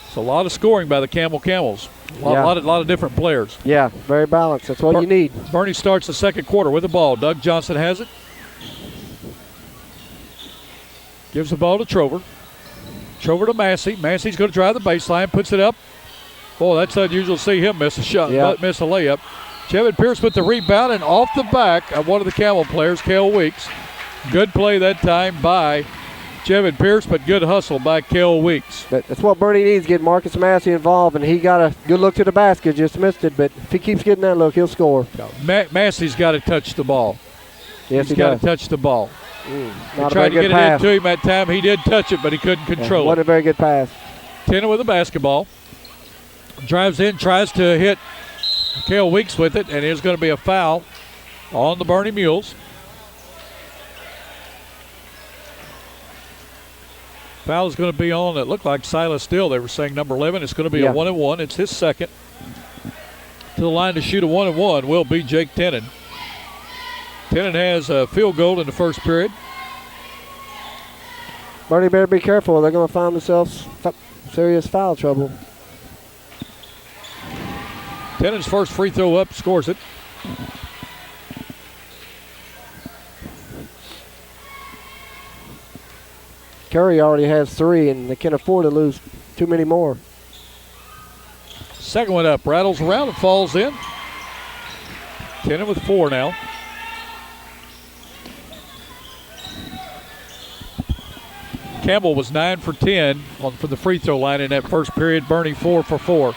It's a lot of scoring by the Camels. A lot of different players. Yeah, very balanced. That's what you need. Bernie starts the second quarter with the ball. Doug Johnson has it. Gives the ball to Trover. Trover to Massey. Massey's going to drive the baseline, puts it up. Boy, that's unusual to see him miss a shot, miss a layup. Jevin Pierce with the rebound and off the back of one of the Camel players, Cale Weeks. Good play that time by Jevin Pierce, but good hustle by Cale Weeks. That's what Bernie needs, get Marcus Massey involved, and he got a good look to the basket, just missed it, but if he keeps getting that look, he'll score. Massey's got to touch the ball. Yes, He's got to touch the ball. Not tried a very to good get pass. it into him that time. He did touch it, but he couldn't control it. Wasn't a very good pass. Tennant with the basketball. Drives in, tries to hit Cale Weeks with it, and there's going to be a foul on the Bernie Mules. Foul is going to be on, it looked like Silas Dill. They were saying number 11. It's going to be a 1-and-1. It's his second. To the line to shoot a 1-and-1 will be Jake Tennant. Tennant has a field goal in the first period. Bernie better be careful. They're going to find themselves serious foul trouble. Tennant's first free throw up, scores it. Curry already has 3, and they can't afford to lose too many more. Second one up, rattles around and falls in. Tennant with 4 now. Campbell was 9 for 10 from the free throw line in that first period. Bernie 4 for 4.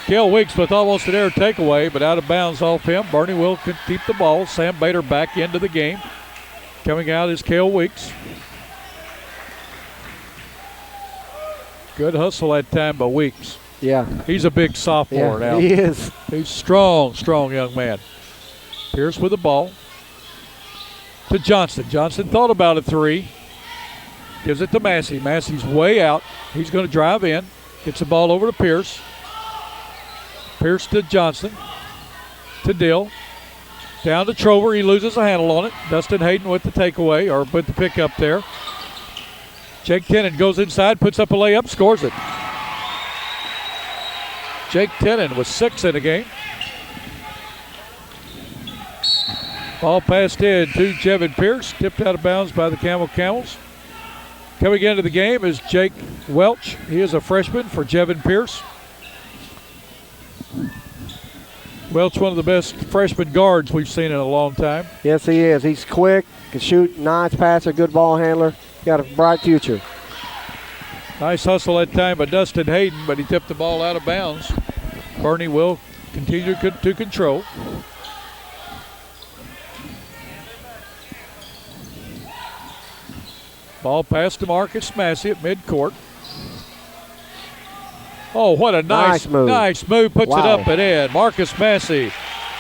Cale Weeks with almost an air takeaway, but out of bounds off him. Bernie will keep the ball. Sam Bader back into the game. Coming out is Cale Weeks. Good hustle that time by Weeks. Yeah. He's a big sophomore now. He is. He's strong young man. Pierce with the ball. To Johnson. Johnson thought about a 3. Gives it to Massey. Massey's way out. He's going to drive in. Gets the ball over to Pierce. Pierce to Johnson. To Dill. Down to Trover. He loses a handle on it. Dustin Hayden with the takeaway, or with the pickup there. Jake Tennant goes inside, puts up a layup, scores it. Jake Tennant with 6 in the game. Ball passed in to Jevin Pierce. Tipped out of bounds by the Camels. Coming into the game is Jake Welch. He is a freshman for Jevin Pierce. Welch, one of the best freshman guards we've seen in a long time. Yes, he is. He's quick, can shoot, nice passer, good ball handler. Got a bright future. Nice hustle that time by Dustin Hayden, but he tipped the ball out of bounds. Bernie will continue to control. Ball passed to Marcus Massey at midcourt. Oh, what a nice move. Puts it up and in. Marcus Massey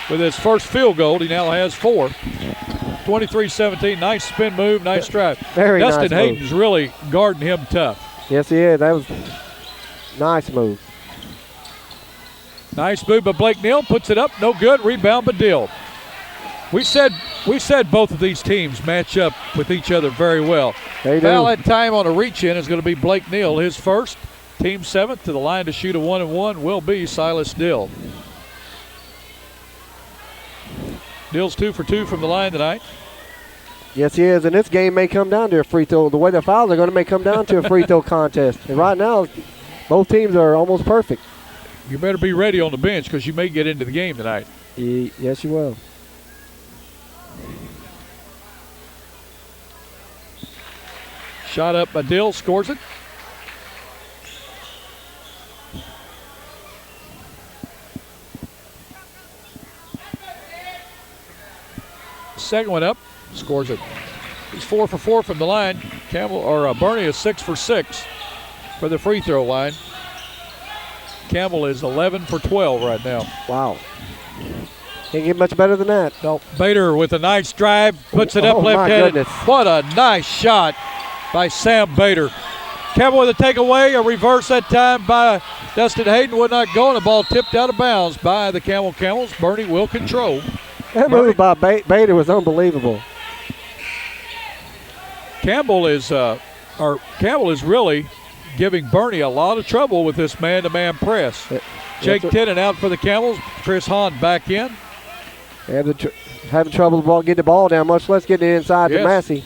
with his first field goal. He now has 4. 23-17. Nice spin move, nice drive. Dustin Hayden's really guarding him tough. Yes, he is. That was nice move. Nice move by Blake Neal. Puts it up. No good. Rebound by Dill. We said both of these teams match up with each other very well. They do. Foul that time on a reach-in is going to be Blake Neal, his first. Team 7th to the line to shoot a 1-and-1 will be Silas Dill. Dill's 2 for 2 from the line tonight. Yes, he is, and this game may come down to a free throw. The way the fouls are going to may come down to a free throw contest. And right now, both teams are almost perfect. You better be ready on the bench because you may get into the game tonight. Yes, you will. Shot up by Dill, scores it. Second one up, scores it. He's 4 for 4 from the line. Bernie is 6 for 6 for the free throw line. Campbell is 11 for 12 right now. Wow. Can't get much better than that. No, Bader with a nice drive, puts it up left-handed. What a nice shot by Sam Bader. Campbell with a takeaway, a reverse that time by Dustin Hayden would not go, and the ball tipped out of bounds by the Camels. Bernie will control. That move by Bader was unbelievable. Campbell is really giving Bernie a lot of trouble with this man-to-man press. Jake Tennant out for the Camels. Chris Hahn back in. Having trouble getting the ball down, much less getting it inside to Massey.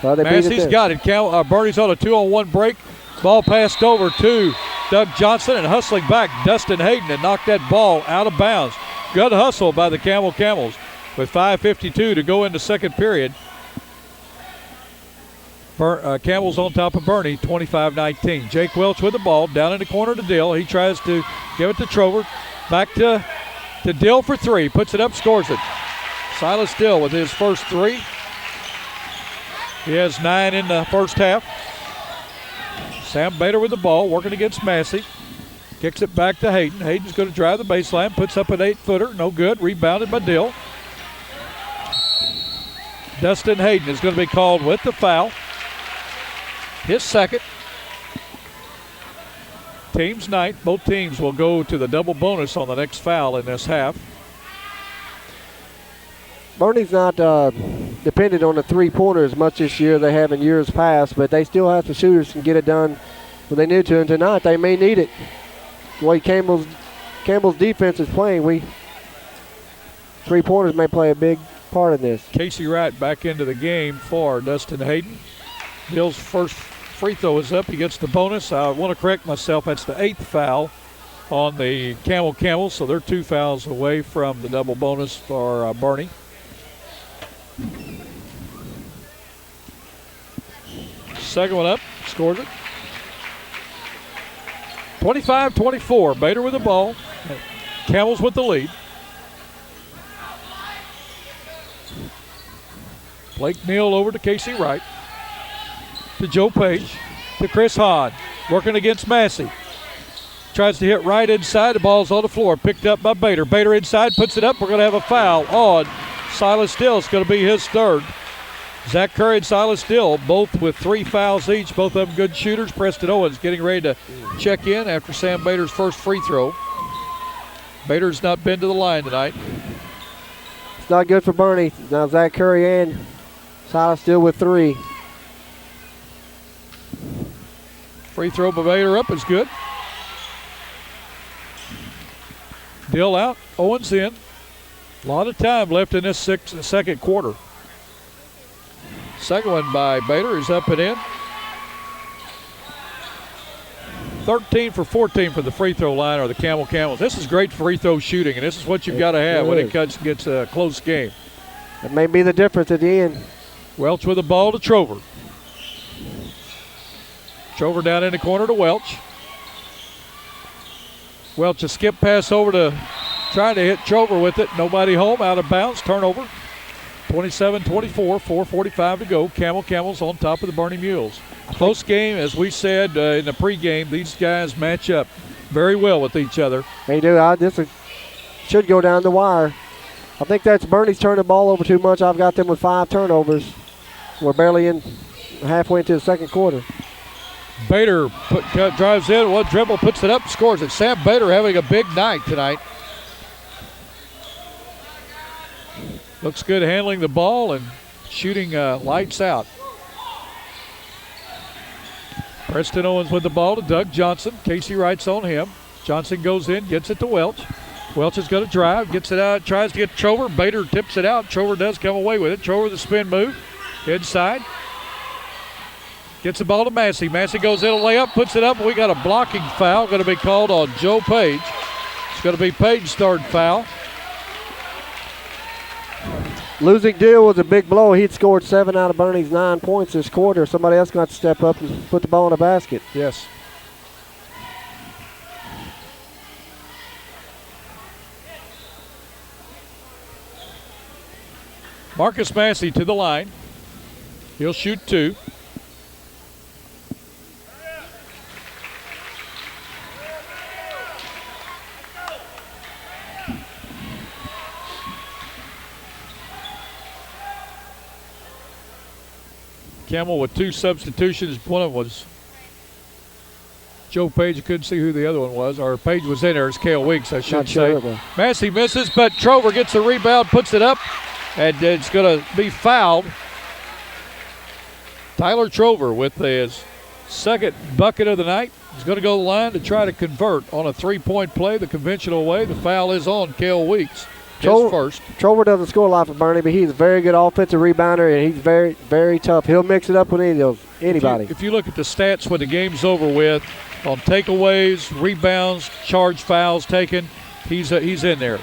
Massey's got it. Bernie's on a 2-on-1 break. Ball passed over to Doug Johnson, and hustling back Dustin Hayden and knocked that ball out of bounds. Good hustle by the Camels with 5:52 to go into second period. Campbell's on top of Bernie, 25-19. Jake Welch with the ball, down in the corner to Dill. He tries to give it to Trover. Back to Dill for three. Puts it up, scores it. Silas Dill with his first three. He has 9 in the first half. Sam Bader with the ball, working against Massey. Kicks it back to Hayden. Hayden's going to drive the baseline, puts up an 8-footer. No good. Rebounded by Dill. Dustin Hayden is going to be called with the foul. His second. Team's ninth. Both teams will go to the double bonus on the next foul in this half. Bernie's not dependent on the three-pointer as much this year they have in years past, but they still have the shooters can get it done when they need to, and tonight they may need it. The way Campbell's defense is playing, three-pointers may play a big part in this. Casey Wright back into the game for Dustin Hayden. Bill's first free throw is up. He gets the bonus. I want to correct myself. That's the 8th foul on the Camels, so they're 2 fouls away from the double bonus for Bernie. Second one up, scores it. 25-24. Bader with the ball. Camels with the lead. Blake Neal over to Casey Wright. To Joe Page. To Chris Hahn. Working against Massey. Tries to hit right inside. The ball's on the floor. Picked up by Bader. Bader inside. Puts it up. We're going to have a foul on Silas Dill. It's going to be his third. Zach Curry and Silas Dill, both with 3 fouls each. Both of them good shooters. Preston Owens getting ready to check in after Sam Bader's first free throw. Bader's not been to the line tonight. It's not good for Bernie. Now Zach Curry and Silas Dill with 3. Free throw by Bader up is good. Dill out, Owens in. A lot of time left in this second quarter. Second one by Bader is up and in. 13 for 14 for the free throw line are the Camels. This is great free throw shooting, and this is what you've got to have when it gets a close game. That may be the difference at the end. Welch with the ball to Trover. Trover down in the corner to Welch. Welch a skip pass over to trying to hit Trover with it. Nobody home, out of bounds, turnover. 27-24, 4:45 to go. Camels on top of the Bernie Mules. Close game, as we said in the pregame. These guys match up very well with each other. They do. This should go down the wire. I think that's Bernie's turning the ball over too much. I've got them with 5 turnovers. We're barely in halfway into the second quarter. Bader drives in, one dribble, puts it up, scores it. Sam Bader having a big night tonight. Looks good handling the ball and shooting lights out. Preston Owens with the ball to Doug Johnson. Casey Wright's on him. Johnson goes in, gets it to Welch. Welch is going to drive, gets it out, tries to get Trover. Bader tips it out. Trover does come away with it. Trover the spin move. Inside. Gets the ball to Massey. Massey goes in a layup, puts it up. We got a blocking foul going to be called on Joe Page. It's going to be Page's third foul. Losing Dill was a big blow. He'd scored 7 out of Bernie's 9 points this quarter. Somebody else got to step up and put the ball in the basket. Yes. Marcus Massey to the line. He'll shoot 2. Campbell with 2 substitutions. One of them was Joe Page. I couldn't see who the other one was. Or Page was in there. It's Cale Weeks, I should say. Massey misses, but Trover gets the rebound, puts it up, and it's going to be fouled. Tyler Trover with his second bucket of the night. He's going to go to the line to try to convert on a 3-point play the conventional way. The foul is on Cale Weeks. Trover doesn't score a lot for Bernie, but he's a very good offensive rebounder, and he's very, very tough. He'll mix it up with anybody. If you look at the stats when the game's over with, on takeaways, rebounds, charge fouls taken, he's in there.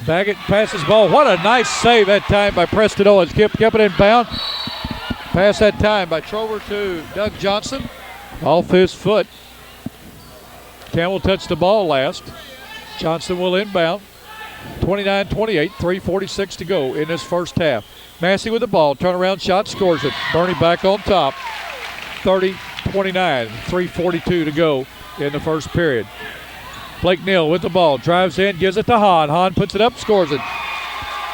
Baggett passes ball. What a nice save that time by Preston Owens. Kept it in bound. Pass that time by Trover to Doug Johnson. Off his foot. Campbell touched the ball last. Johnson will inbound. 29-28, 3:46 to go in this first half. Massey with the ball, turnaround shot, scores it. Bernie back on top. 30-29, 3:42 to go in the first period. Blake Neal with the ball, drives in, gives it to Hahn. Hahn puts it up, scores it.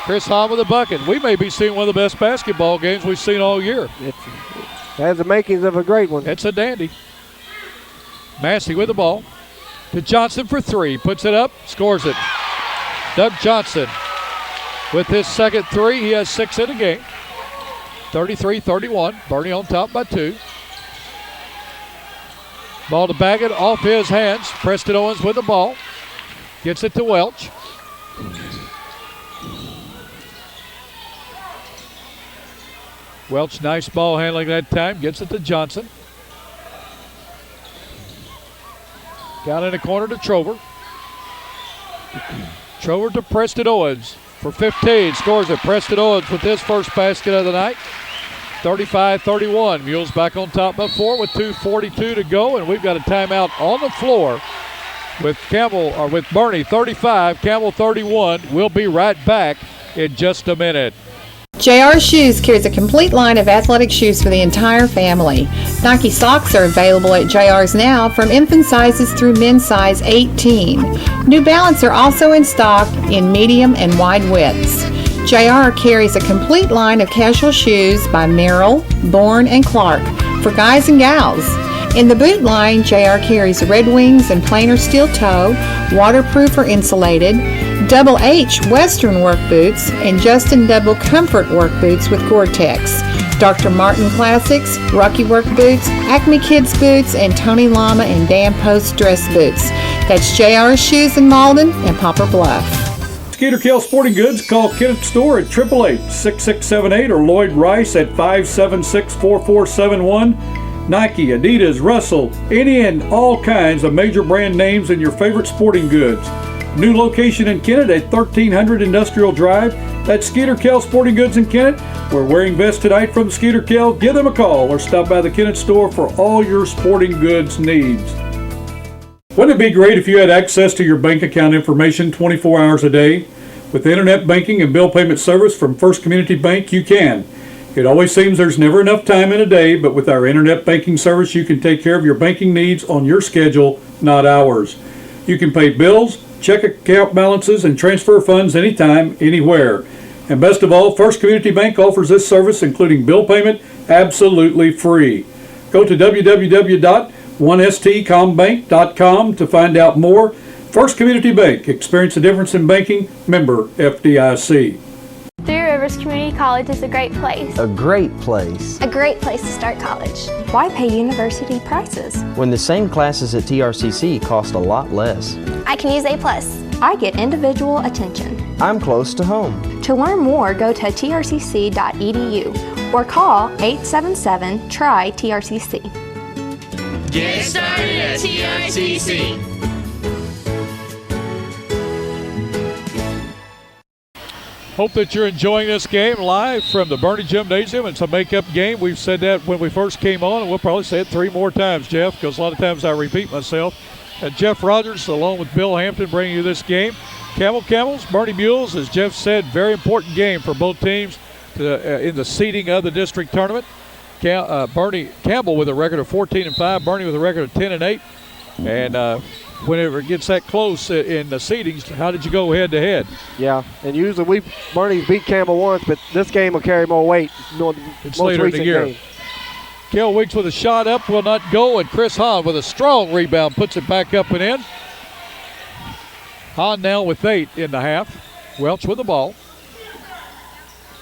Chris Hahn with a bucket. We may be seeing one of the best basketball games we've seen all year. It has the makings of a great one. It's a dandy. Massey with the ball. To Johnson for 3. Puts it up, scores it. Doug Johnson with his second 3. He has 6 in the game. 33-31. Bernie on top by 2. Ball to Baggett off his hands. Preston Owens with the ball. Gets it to Welch. Welch, nice ball handling that time. Gets it to Johnson. Down in the corner to Trover. Trover to Preston Owens for 15. Scores it. Preston Owens with his first basket of the night. 35-31. Mules back on top by 4 with 2:42 to go, and we've got a timeout on the floor with Bernie 35, Campbell 31. We'll be right back in just a minute. JR Shoes carries a complete line of athletic shoes for the entire family. Nike socks are available at JR's now from infant sizes through men's size 18. New Balance are also in stock in medium and wide widths. JR carries a complete line of casual shoes by Merrill, Bourne, and Clark for guys and gals. In the boot line, JR carries Red Wings and plainer steel toe, waterproof or insulated, Double H Western work boots, and Justin Double Comfort work boots with Gore-Tex, Dr. Martin Classics, Rocky work boots, Acme Kids boots, and Tony Lama and Dan Post dress boots. That's JR Shoes in Malden and Poplar Bluff. Skeeter Kell Sporting Goods. Call Kenneth Store at 888-6678 or Lloyd Rice at 576-4471. Nike, Adidas, Russell, any and all kinds of major brand names in your favorite sporting goods. New location in Kennett at 1300 Industrial Drive. That's Skeeter Kell Sporting Goods in Kennett. We're wearing vests tonight from Skeeter Kell. Give them a call or stop by the Kennett store for all your sporting goods needs. Wouldn't it be great if you had access to your bank account information 24 hours a day? With internet banking and bill payment service from First Community Bank, you can. It always seems there's never enough time in a day, but with our internet banking service, you can take care of your banking needs on your schedule, not ours. You can pay bills, check account balances, and transfer funds anytime, anywhere. And best of all, First Community Bank offers this service, including bill payment, absolutely free. Go to www.1stcombank.com to find out more. First Community Bank. Experience the difference in banking. Member FDIC. Three Rivers Community College is a great place. A great place. A great place to start college. Why pay university prices? When the same classes at TRCC cost a lot less. I can use A+. I get individual attention. I'm close to home. To learn more, go to trcc.edu or call 877-TRY-TRCC. Get started at TRCC. Hope that you're enjoying this game live from the Bernie Gymnasium. It's a makeup game. We've said that when we first came on, and we'll probably say it 3 more times, Jeff, because a lot of times I repeat myself. and Jeff Rogers, along with Bill Hampton, bringing you this game. Camels, Bernie Mules, as Jeff said, very important game for both teams in the seeding of the district tournament. Campbell with a record of 14-5, Bernie with a record of 10-8. And whenever it gets that close in the seedings, how did you go head-to-head? Yeah, and usually Bernie's beat Campbell once, but this game will carry more weight. It's later in the year. Kel Weeks with a shot up, will not go, and Chris Hahn with a strong rebound puts it back up and in. Hahn now with 8 in the half. Welch with the ball.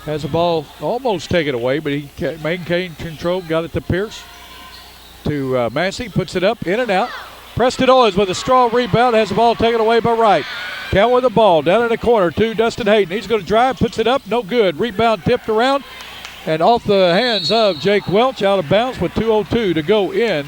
Has the ball almost taken away, but he maintained control, got it to Pierce. To Massey, puts it up, in and out. Preston Owens with a strong rebound, has the ball taken away by Wright. Campbell with the ball, down in the corner to Dustin Hayden. He's going to drive, puts it up, no good. Rebound tipped around, and off the hands of Jake Welch, out of bounds with 2:02 to go in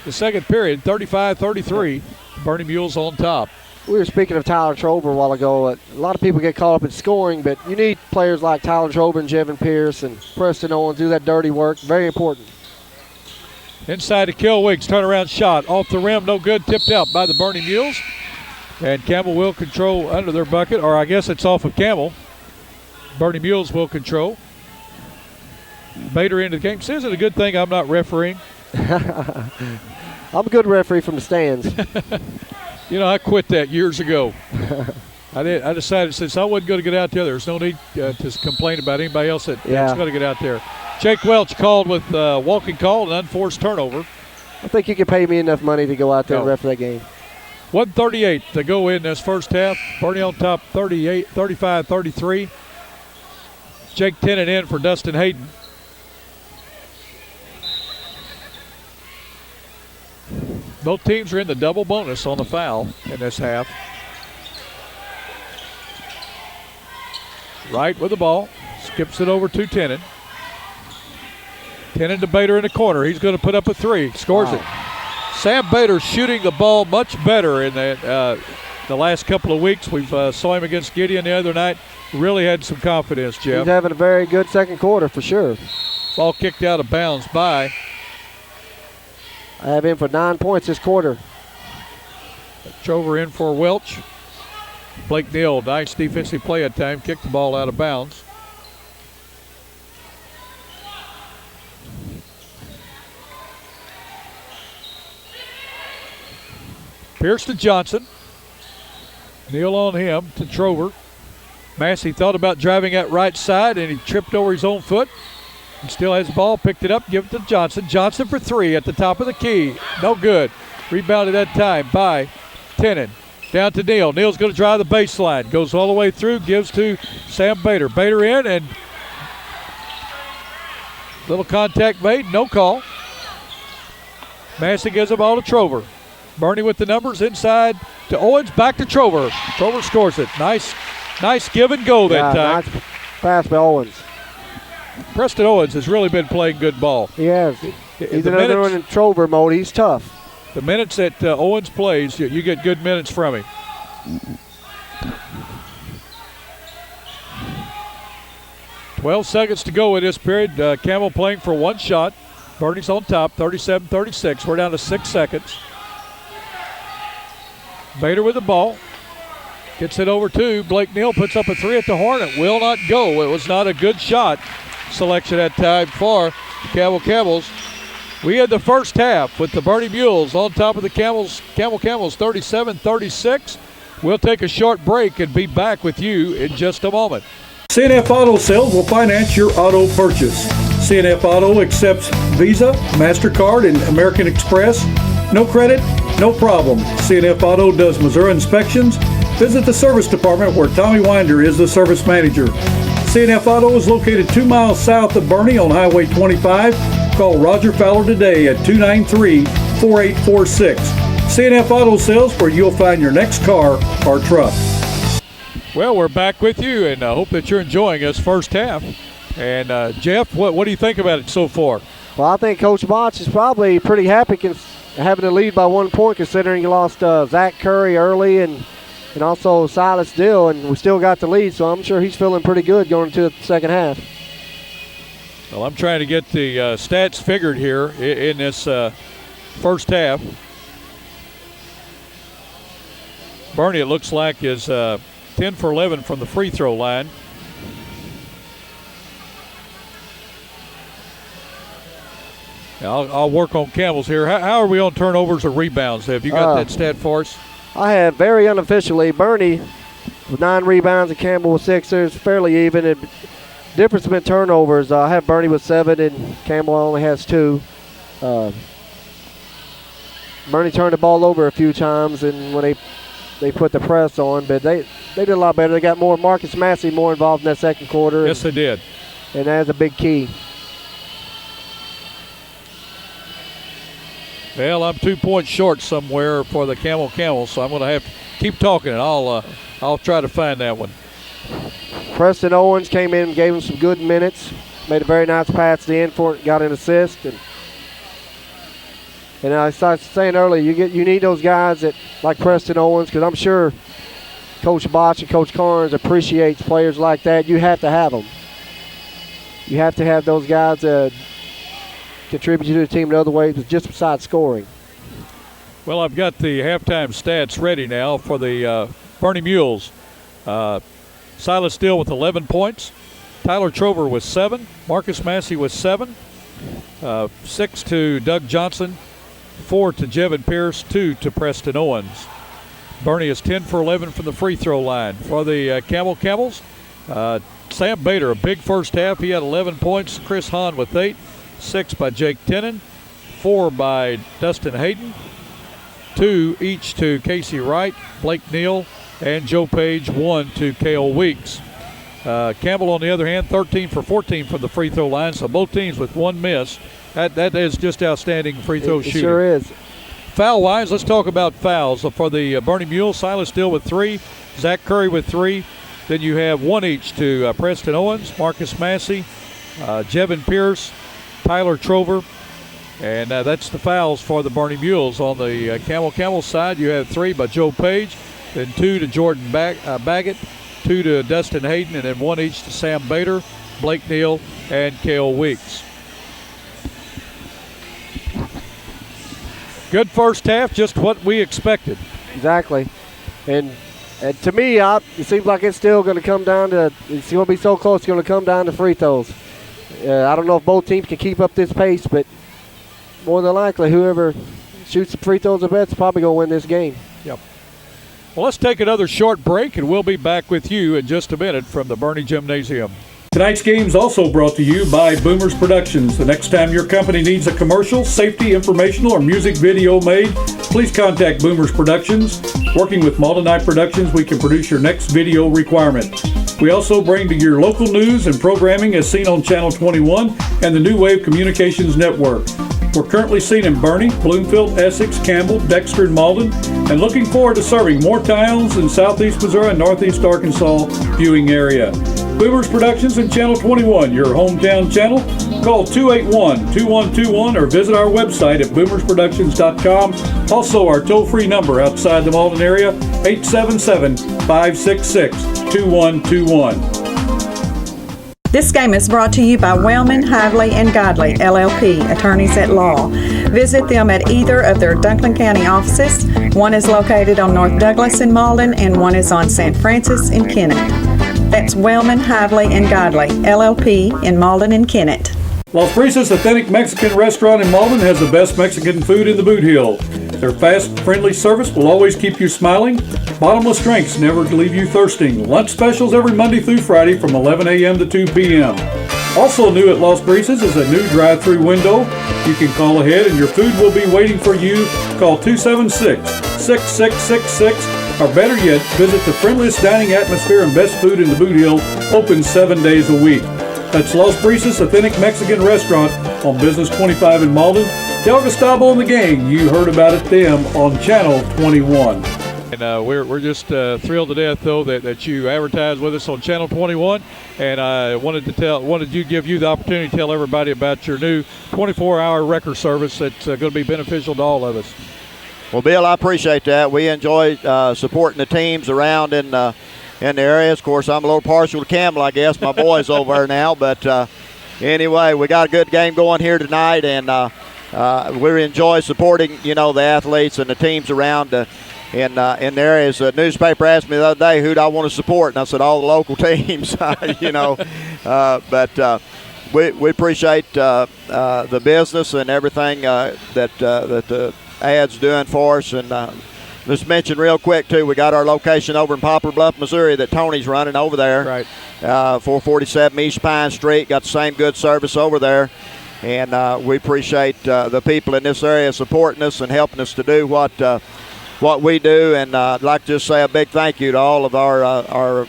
the second period, 35-33. Bernie Mules on top. We were speaking of Tyler Trober a while ago. A lot of people get caught up in scoring, but you need players like Tyler Trober and Jevin Pierce and Preston Owens do that dirty work. Very important. Inside to Kel Weeks, turnaround shot off the rim, no good, tipped out by the Bernie Mules. And Campbell will control under their bucket, or I guess it's off of Campbell. Bernie Mules will control. Bader into the game. Says it a good thing I'm not refereeing. I'm a good referee from the stands. You know, I quit that years ago. I decided since I wasn't going to get out there, there's no need to complain about anybody else that's going to get out there. Jake Welch called with walking call and unforced turnover. I think you can pay me enough money to go out there and ref that game. 1:38 to go in this first half. Bernie on top 35-33. Jake Tennant in for Dustin Hayden. Both teams are in the double bonus on the foul in this half. Wright with the ball. Skips it over to Tennant. Tennant to Bader in the corner. He's going to put up a three. Scores it. Sam Bader shooting the ball much better in the last couple of weeks. We've saw him against Gideon the other night. Really had some confidence, Jeff. He's having a very good second quarter for sure. Ball kicked out of bounds by. I have him for 9 points this quarter. Trover in for Welch. Blake Neal, nice defensive play at time. Kicked the ball out of bounds. Pierce to Johnson. Neal on him to Trover. Massey thought about driving that right side, and he tripped over his own foot. He still has the ball, picked it up, give it to Johnson. Johnson for three at the top of the key. No good. Rebounded that time by Tennant. Down to Neal. Neal's going to drive the baseline. Goes all the way through, gives to Sam Bader. Bader in, and little contact made, no call. Massey gives the ball to Trover. Bernie with the numbers inside to Owens, back to Trover. Trover scores it. Nice give and go that time. Nice pass by Owens. Preston Owens has really been playing good ball. He has. He's another one in Trover mode. He's tough. The minutes that Owens plays, you get good minutes from him. "12 seconds to go in this period. Campbell playing for one shot. Bernie's on top, 37-36. We're down to 6 seconds. Bader with the ball. Gets it over to Blake Neal, puts up a three at the horn. It will not go. It was not a good shot selection at time for Camels. We had the first half with the Bernie Mules on top of the Camels 37-36. We'll take a short break and be back with you in just a moment. CNF Auto Sales will finance your auto purchase. CNF Auto accepts Visa, MasterCard, and American Express. No credit, no problem. CNF Auto does Missouri inspections. Visit the service department where Tommy Winder is the service manager. CNF Auto is located 2 miles south of Bernie on Highway 25. Call Roger Fowler today at 293-4846. CNF Auto Sales, where you'll find your next car or truck. Well, we're back with you, and I hope that you're enjoying this first half. And Jeff, what do you think about it so far? Well, I think Coach Botch is probably pretty happy having to lead by 1 point, considering you lost Zach Curry early and also Silas Dill, and we still got the lead, so I'm sure he's feeling pretty good going into the second half. Well, I'm trying to get the stats figured here in this first half. Bernie, it looks like, is 10 for 11 from the free throw line. I'll work on Campbell's here. How are we on turnovers or rebounds? Have you got that stat for us? I have very unofficially Bernie with 9 rebounds and Campbell with 6. There's fairly even. And difference in turnovers, I have Bernie with 7 and Campbell only has 2. Bernie turned the ball over a few times, and when they put the press on, but they did a lot better. They got more Marcus Massey more involved in that second quarter. Yes, they did. And that's a big key. Well, I'm 2 points short somewhere for the Camels, so I'm going to have to keep talking, and I'll try to find that one. Preston Owens came in and gave him some good minutes. Made a very nice pass to the end for it, got an assist. And I started saying earlier, you need those guys that like Preston Owens, because I'm sure Coach Botch and Coach Carnes appreciates players like that. You have to have them. You have to have those guys that contribute to the team in other ways, just besides scoring. Well, I've got the halftime stats ready now for the Bernie Mules. Silas Steele with 11 points. Tyler Trover with 7. Marcus Massey with 7. 6 to Doug Johnson. 4 to Jevin Pierce. 2 to Preston Owens. Bernie is 10 for 11 from the free throw line. For the Camels, Sam Bader, a big first half. He had 11 points. Chris Hahn with 8. 6 by Jake Tennant. 4 by Dustin Hayden. 2 each to Casey Wright, Blake Neal, and Joe Page. 1 to Cale Weeks. Campbell, on the other hand, 13 for 14 from the free throw line, so both teams with 1 miss. That is just outstanding free throw shooting. It sure is. Foul-wise, let's talk about fouls. For the Bernie Mules, Silas Steele with 3, Zach Curry with 3. Then you have 1 each to Preston Owens, Marcus Massey, Jevin Pierce, Tyler Trover, and that's the fouls for the Bernie Mules. On the Camel side, you have 3 by Joe Page, then 2 to Jordan Baggett, 2 to Dustin Hayden, and then 1 each to Sam Bader, Blake Neal, and Cale Weeks. Good first half, just what we expected. Exactly. And to me, it seems like it's still going to come down to, it's going to be so close, it's going to come down to free throws. I don't know if both teams can keep up this pace, but more than likely, whoever shoots the free throws the best is probably going to win this game. Yep. Well, let's take another short break, and we'll be back with you in just a minute from the Bernie Gymnasium. Tonight's game is also brought to you by Boomers Productions. The next time your company needs a commercial, safety, informational, or music video made, please contact Boomers Productions. Working with Maldenite Productions, we can produce your next video requirement. We also bring to your local news and programming as seen on Channel 21 and the New Wave Communications Network. We're currently seen in Bernie, Bloomfield, Essex, Campbell, Dexter, and Malden, and looking forward to serving more towns in southeast Missouri and northeast Arkansas viewing area. Boomers Productions and Channel 21, your hometown channel. Call 281-2121 or visit our website at boomersproductions.com. Also, our toll-free number outside the Malden area, 877-566-2121. This game is brought to you by Wellman, Hively, and Godley, LLP, attorneys at law. Visit them at either of their Dunklin County offices. One is located on North Douglas in Malden, and one is on St. Francis in Kennett. That's Wellman, Hively, and Godley, LLP, in Malden and Kennett. Los Brisas Authentic Mexican Restaurant in Malden has the best Mexican food in the Boot Hill. Their fast, friendly service will always keep you smiling. Bottomless drinks never leave you thirsting. Lunch specials every Monday through Friday from 11 a.m. to 2 p.m. Also new at Los Brisas is a new drive-through window. You can call ahead and your food will be waiting for you. Call 276-6666 or better yet, visit the friendliest dining atmosphere and best food in the Boot Hill, open 7 days a week. That's Los Brisas Authentic Mexican Restaurant on Business 25 in Malden. Del Gustavo and the gang, you heard about it them on Channel 21. And we're just thrilled to death, though, that you advertised with us on Channel 21. And I wanted to give you the opportunity to tell everybody about your new 24-hour record service that's going to be beneficial to all of us. Well, Bill, I appreciate that. We enjoy supporting the teams around in the areas. Of course, I'm a little partial to Campbell, I guess. My boy's over there now. But anyway, we got a good game going here tonight, and we enjoy supporting, the athletes and the teams around to in the areas. The newspaper asked me the other day, who do I want to support? And I said, all the local teams, you know. But we appreciate the business and everything that the ad's doing for us. And just mention real quick, too, we got our location over in Poplar Bluff, Missouri that Tony's running over there. Right. 447 East Pine Street. Got the same good service over there. And we appreciate the people in this area supporting us and helping us to do what we do. And I'd like to just say a big thank you to all of our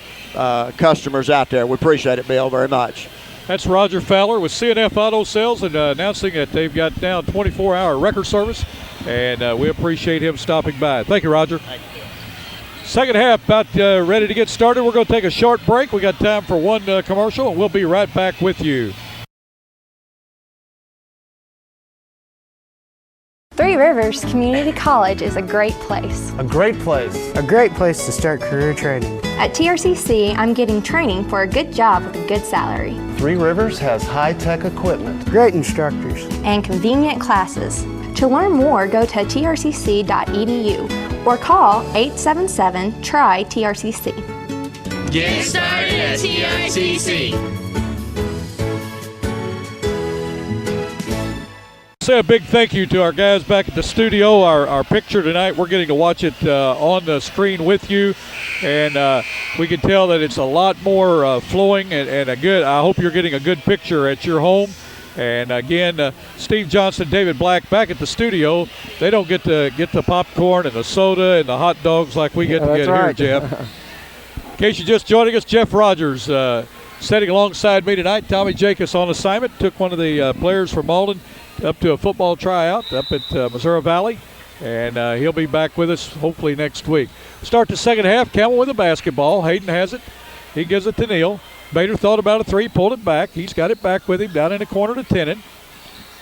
customers out there. We appreciate it, Bill, very much. That's Roger Fowler with CNF Auto Sales and announcing that they've got now 24-hour record service, and we appreciate him stopping by. Thank you, Roger. Thank you. Second half about ready to get started. We're going to take a short break. We got time for one commercial, and we'll be right back with you. Three Rivers Community College is a great place. A great place. A great place to start career training. At TRCC, I'm getting training for a good job with a good salary. Three Rivers has high-tech equipment, great instructors, and convenient classes. To learn more, go to trcc.edu or call 877-TRY-TRCC. Get started at TRCC. Say a big thank you to our guys back at the studio. Our picture tonight, we're getting to watch it on the screen with you, and we can tell that it's a lot more flowing and a good. I hope you're getting a good picture at your home. And again, Steve Johnson, David Black back at the studio. They don't get to get the popcorn and the soda and the hot dogs like we get to get right. here, Jeff. In case you're just joining us, Jeff Rogers sitting alongside me tonight. Tommy Jacobs on assignment. Took one of the players from Malden up to a football tryout up at Missouri Valley, and he'll be back with us hopefully next week. Start the second half. Campbell with the basketball. Hayden has it. He gives it to Neal. Bader thought about a three, pulled it back. He's got it back with him down in the corner to Tennant.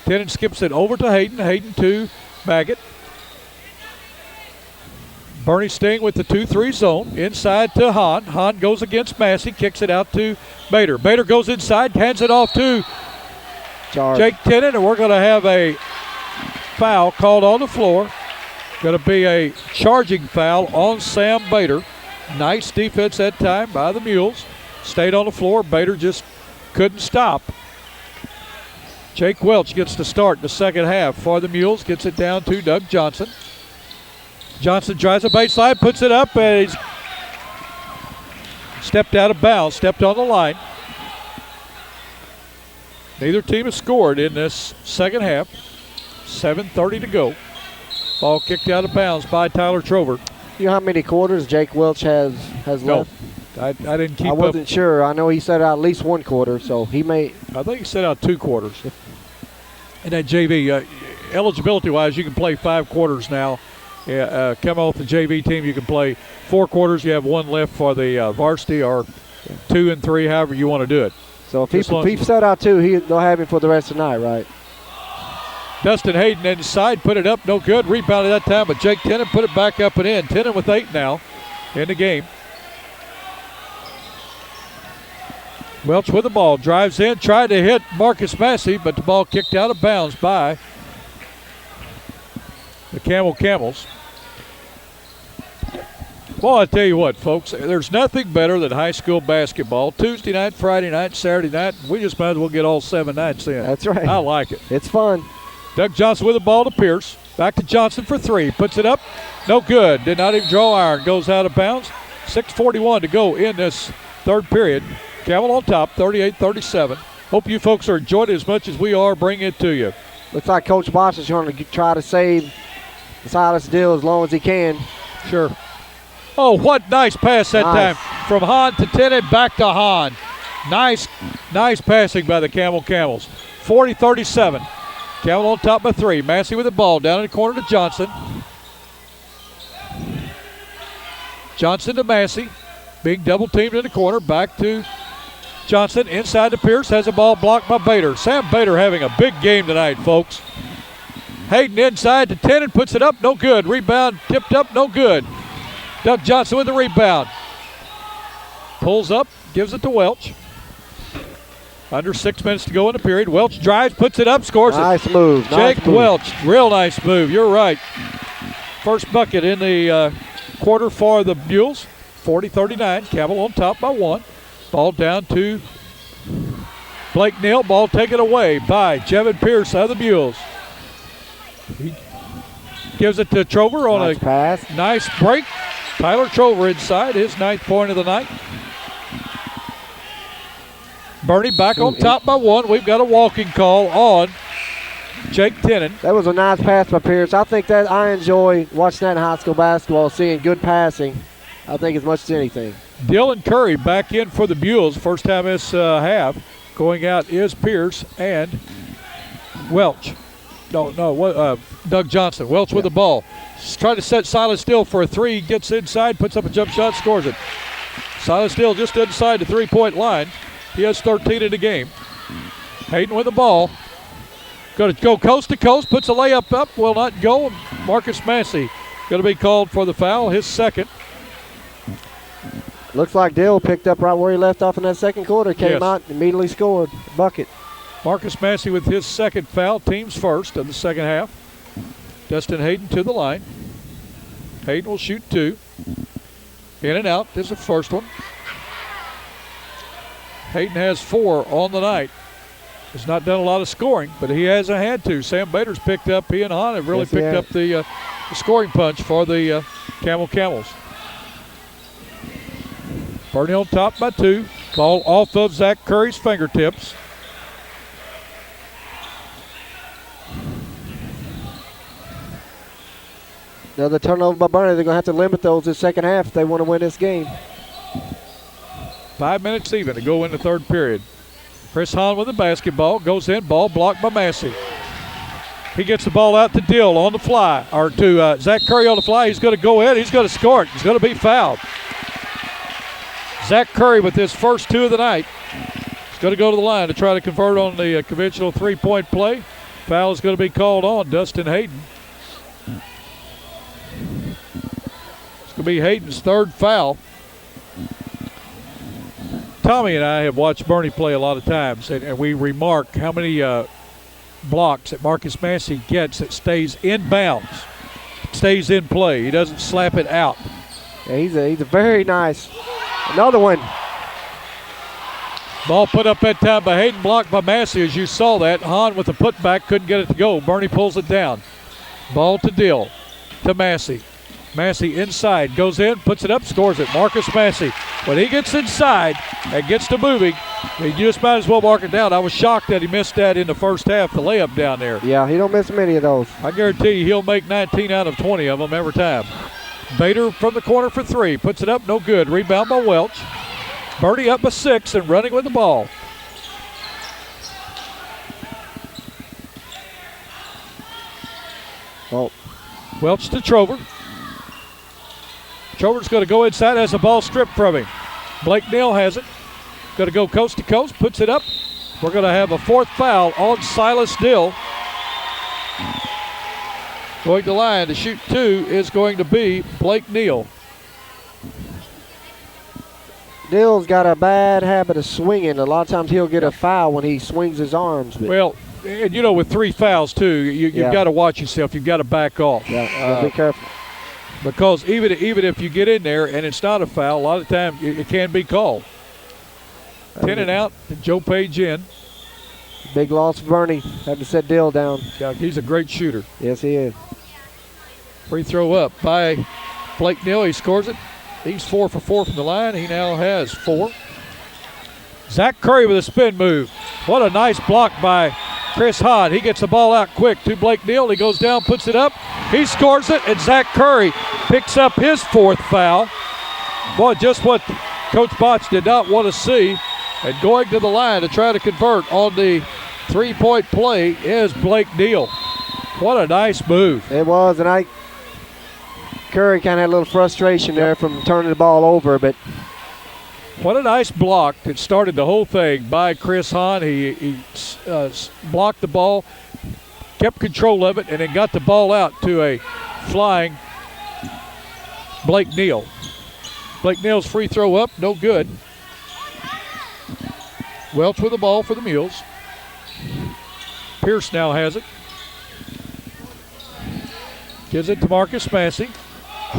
Tennant skips it over to Hayden. Hayden to Baggett. Bernie Sting with the 2-3 zone. Inside to Hahn. Hahn goes against Massey. Kicks it out to Bader. Bader goes inside. Hands it off to Jake Tennant, and we're going to have a foul called on the floor. Going to be a charging foul on Sam Bader. Nice defense that time by the Mules. Stayed on the floor. Bader just couldn't stop. Jake Welch gets to start the second half for the Mules. Gets it down to Doug Johnson. Johnson drives a baseline, puts it up, and he's stepped out of bounds, stepped on the line. Neither team has scored in this second half. 7:30 to go. Ball kicked out of bounds by Tyler Trover. You know how many quarters Jake Welch has No, left? I didn't keep I up. wasn't sure. I know he set out at least one quarter, so he may. I think he set out 2 quarters. And that JV, eligibility-wise, you can play 5 quarters now. Come off the JV team, you can play 4 quarters. You have 1 left for the varsity, or 2 and 3, however you want to do it. So if he set out 2, they'll have him for the rest of the night, right? Dustin Hayden inside, put it up, no good. Rebounded that time, but Jake Tennant put it back up and in. Tennant with 8 now in the game. Welch with the ball, drives in, tried to hit Marcus Massey, but the ball kicked out of bounds by the Camels. Well, I tell you what, folks, there's nothing better than high school basketball. Tuesday night, Friday night, Saturday night. We just might as well get all 7 nights in. That's right. I like it. It's fun. Doug Johnson with the ball to Pierce. Back to Johnson for 3. Puts it up. No good. Did not even draw iron. Goes out of bounds. 6:41 to go in this third period. Campbell on top, 38-37. Hope you folks are enjoying it as much as we are bringing it to you. Looks like Coach Bosch is trying to try to save the Silas deal as long as he can. Sure. Oh, what nice pass that time. From Hahn to Tennant, back to Hahn. Nice passing by the Camels. 40-37. Campbell on top by 3. Massey with the ball down in the corner to Johnson. Johnson to Massey. Being double teamed in the corner. Back to Johnson. Inside to Pierce. Has the ball blocked by Bader. Sam Bader having a big game tonight, folks. Hayden inside to Tennant. Puts it up. No good. Rebound tipped up. No good. Doug Johnson with the rebound. Pulls up. Gives it to Welch. Under 6 minutes to go in the period. Welch drives, puts it up, scores it. Nice move. Jake Welch, real nice move. You're right. First bucket in the quarter for the Mules. 40-39. Campbell on top by 1. Ball down to Blake Neal. Ball taken away by Jevin Pierce of the Mules. He gives it to Trover on Nice pass. Nice break. Tyler Trover inside, his 9th point of the night. Bernie back on top by 1. We've got a walking call on Jake Tennant. That was a nice pass by Pierce. I think that I enjoy watching that in high school basketball, seeing good passing. I think as much as anything. Dylan Curry back in for the Mules. First time this half. Going out is Pierce and Welch. Doug Johnson. Welch with the ball. Trying to set Silas Still for a 3. Gets inside, puts up a jump shot, scores it. Silas Still just inside the 3-point line. He has 13 in the game. Hayden with the ball. Going to go coast to coast. Puts a layup up. Will not go. Marcus Massey going to be called for the foul. His second. Looks like Dill picked up right where he left off in that second quarter. Came out, immediately scored. Bucket. Marcus Massey with his second foul. Team's first of the second half. Dustin Hayden to the line. Hayden will shoot 2. In and out. This is the first one. Hayden has 4 on the night. Has not done a lot of scoring, but he hasn't had to. Sam Bader's picked up. He and Hahn have really picked up the scoring punch for the Camels. Bernie on top by 2. Ball off of Zach Curry's fingertips. Another turnover by Bernie. They're going to have to limit those this second half if they want to win this game. 5 minutes even to go in the third period. Chris Hahn with the basketball. Goes in. Ball blocked by Massey. He gets the ball out to Dill on the fly. Or to Zach Curry on the fly. He's going to go in. He's going to score it. He's going to be fouled. Zach Curry with his first 2 of the night. He's going to go to the line to try to convert on the conventional 3-point play. Foul is going to be called on Dustin Hayden. It's going to be Hayden's 3rd foul. Tommy and I have watched Bernie play a lot of times, and we remark how many blocks that Marcus Massey gets that stays in bounds, stays in play. He doesn't slap it out. Yeah, he's a very nice. Another one. Ball put up that time by Hayden, blocked by Massey, as you saw that. Hahn with the putback, couldn't get it to go. Bernie pulls it down. Ball to Dill, to Massey. Massey inside, goes in, puts it up, scores it. Marcus Massey, when he gets inside and gets to moving, he just might as well mark it down. I was shocked that he missed that in the first half, the layup down there. Yeah, he don't miss many of those. I guarantee you he'll make 19 out of 20 of them every time. Bader from the corner for 3, puts it up, no good. Rebound by Welch. Bernie up by 6 and running with the ball. Oh. Welch to Trover. Trover's going to go inside, has the ball stripped from him. Blake Neal has it. Going to go coast to coast, puts it up. We're going to have a 4th foul on Silas Dill. Going to line to shoot 2 is going to be Blake Neal. Dill's got a bad habit of swinging. A lot of times he'll get a foul when he swings his arms. But well, and you know, with 3 fouls too, you've got to watch yourself. You've got to back off. Yeah, be careful. Because even if you get in there and it's not a foul, a lot of times it can be called. 10 and out, and Joe Page in. Big loss for Bernie. Had to set Dill down. Yeah, he's a great shooter. Yes, he is. Free throw up by Blake Neal. He scores it. He's 4 for 4 from the line. He now has 4. Zach Curry with a spin move. What a nice block by Chris Hahn. He gets the ball out quick to Blake Neal. He goes down, puts it up. He scores it, and Zach Curry picks up his 4th foul. Boy, just what Coach Botch did not want to see. And going to the line to try to convert on the 3-point play is Blake Neal. What a nice move. It was, and Curry kind of had a little frustration there from turning the ball over, but what a nice block that started the whole thing by Chris Hahn. He blocked the ball, kept control of it, and then got the ball out to a flying Blake Neal. Blake Neal's free throw up, no good. Welch with the ball for the Mules. Pierce now has it. Gives it to Marcus Massey.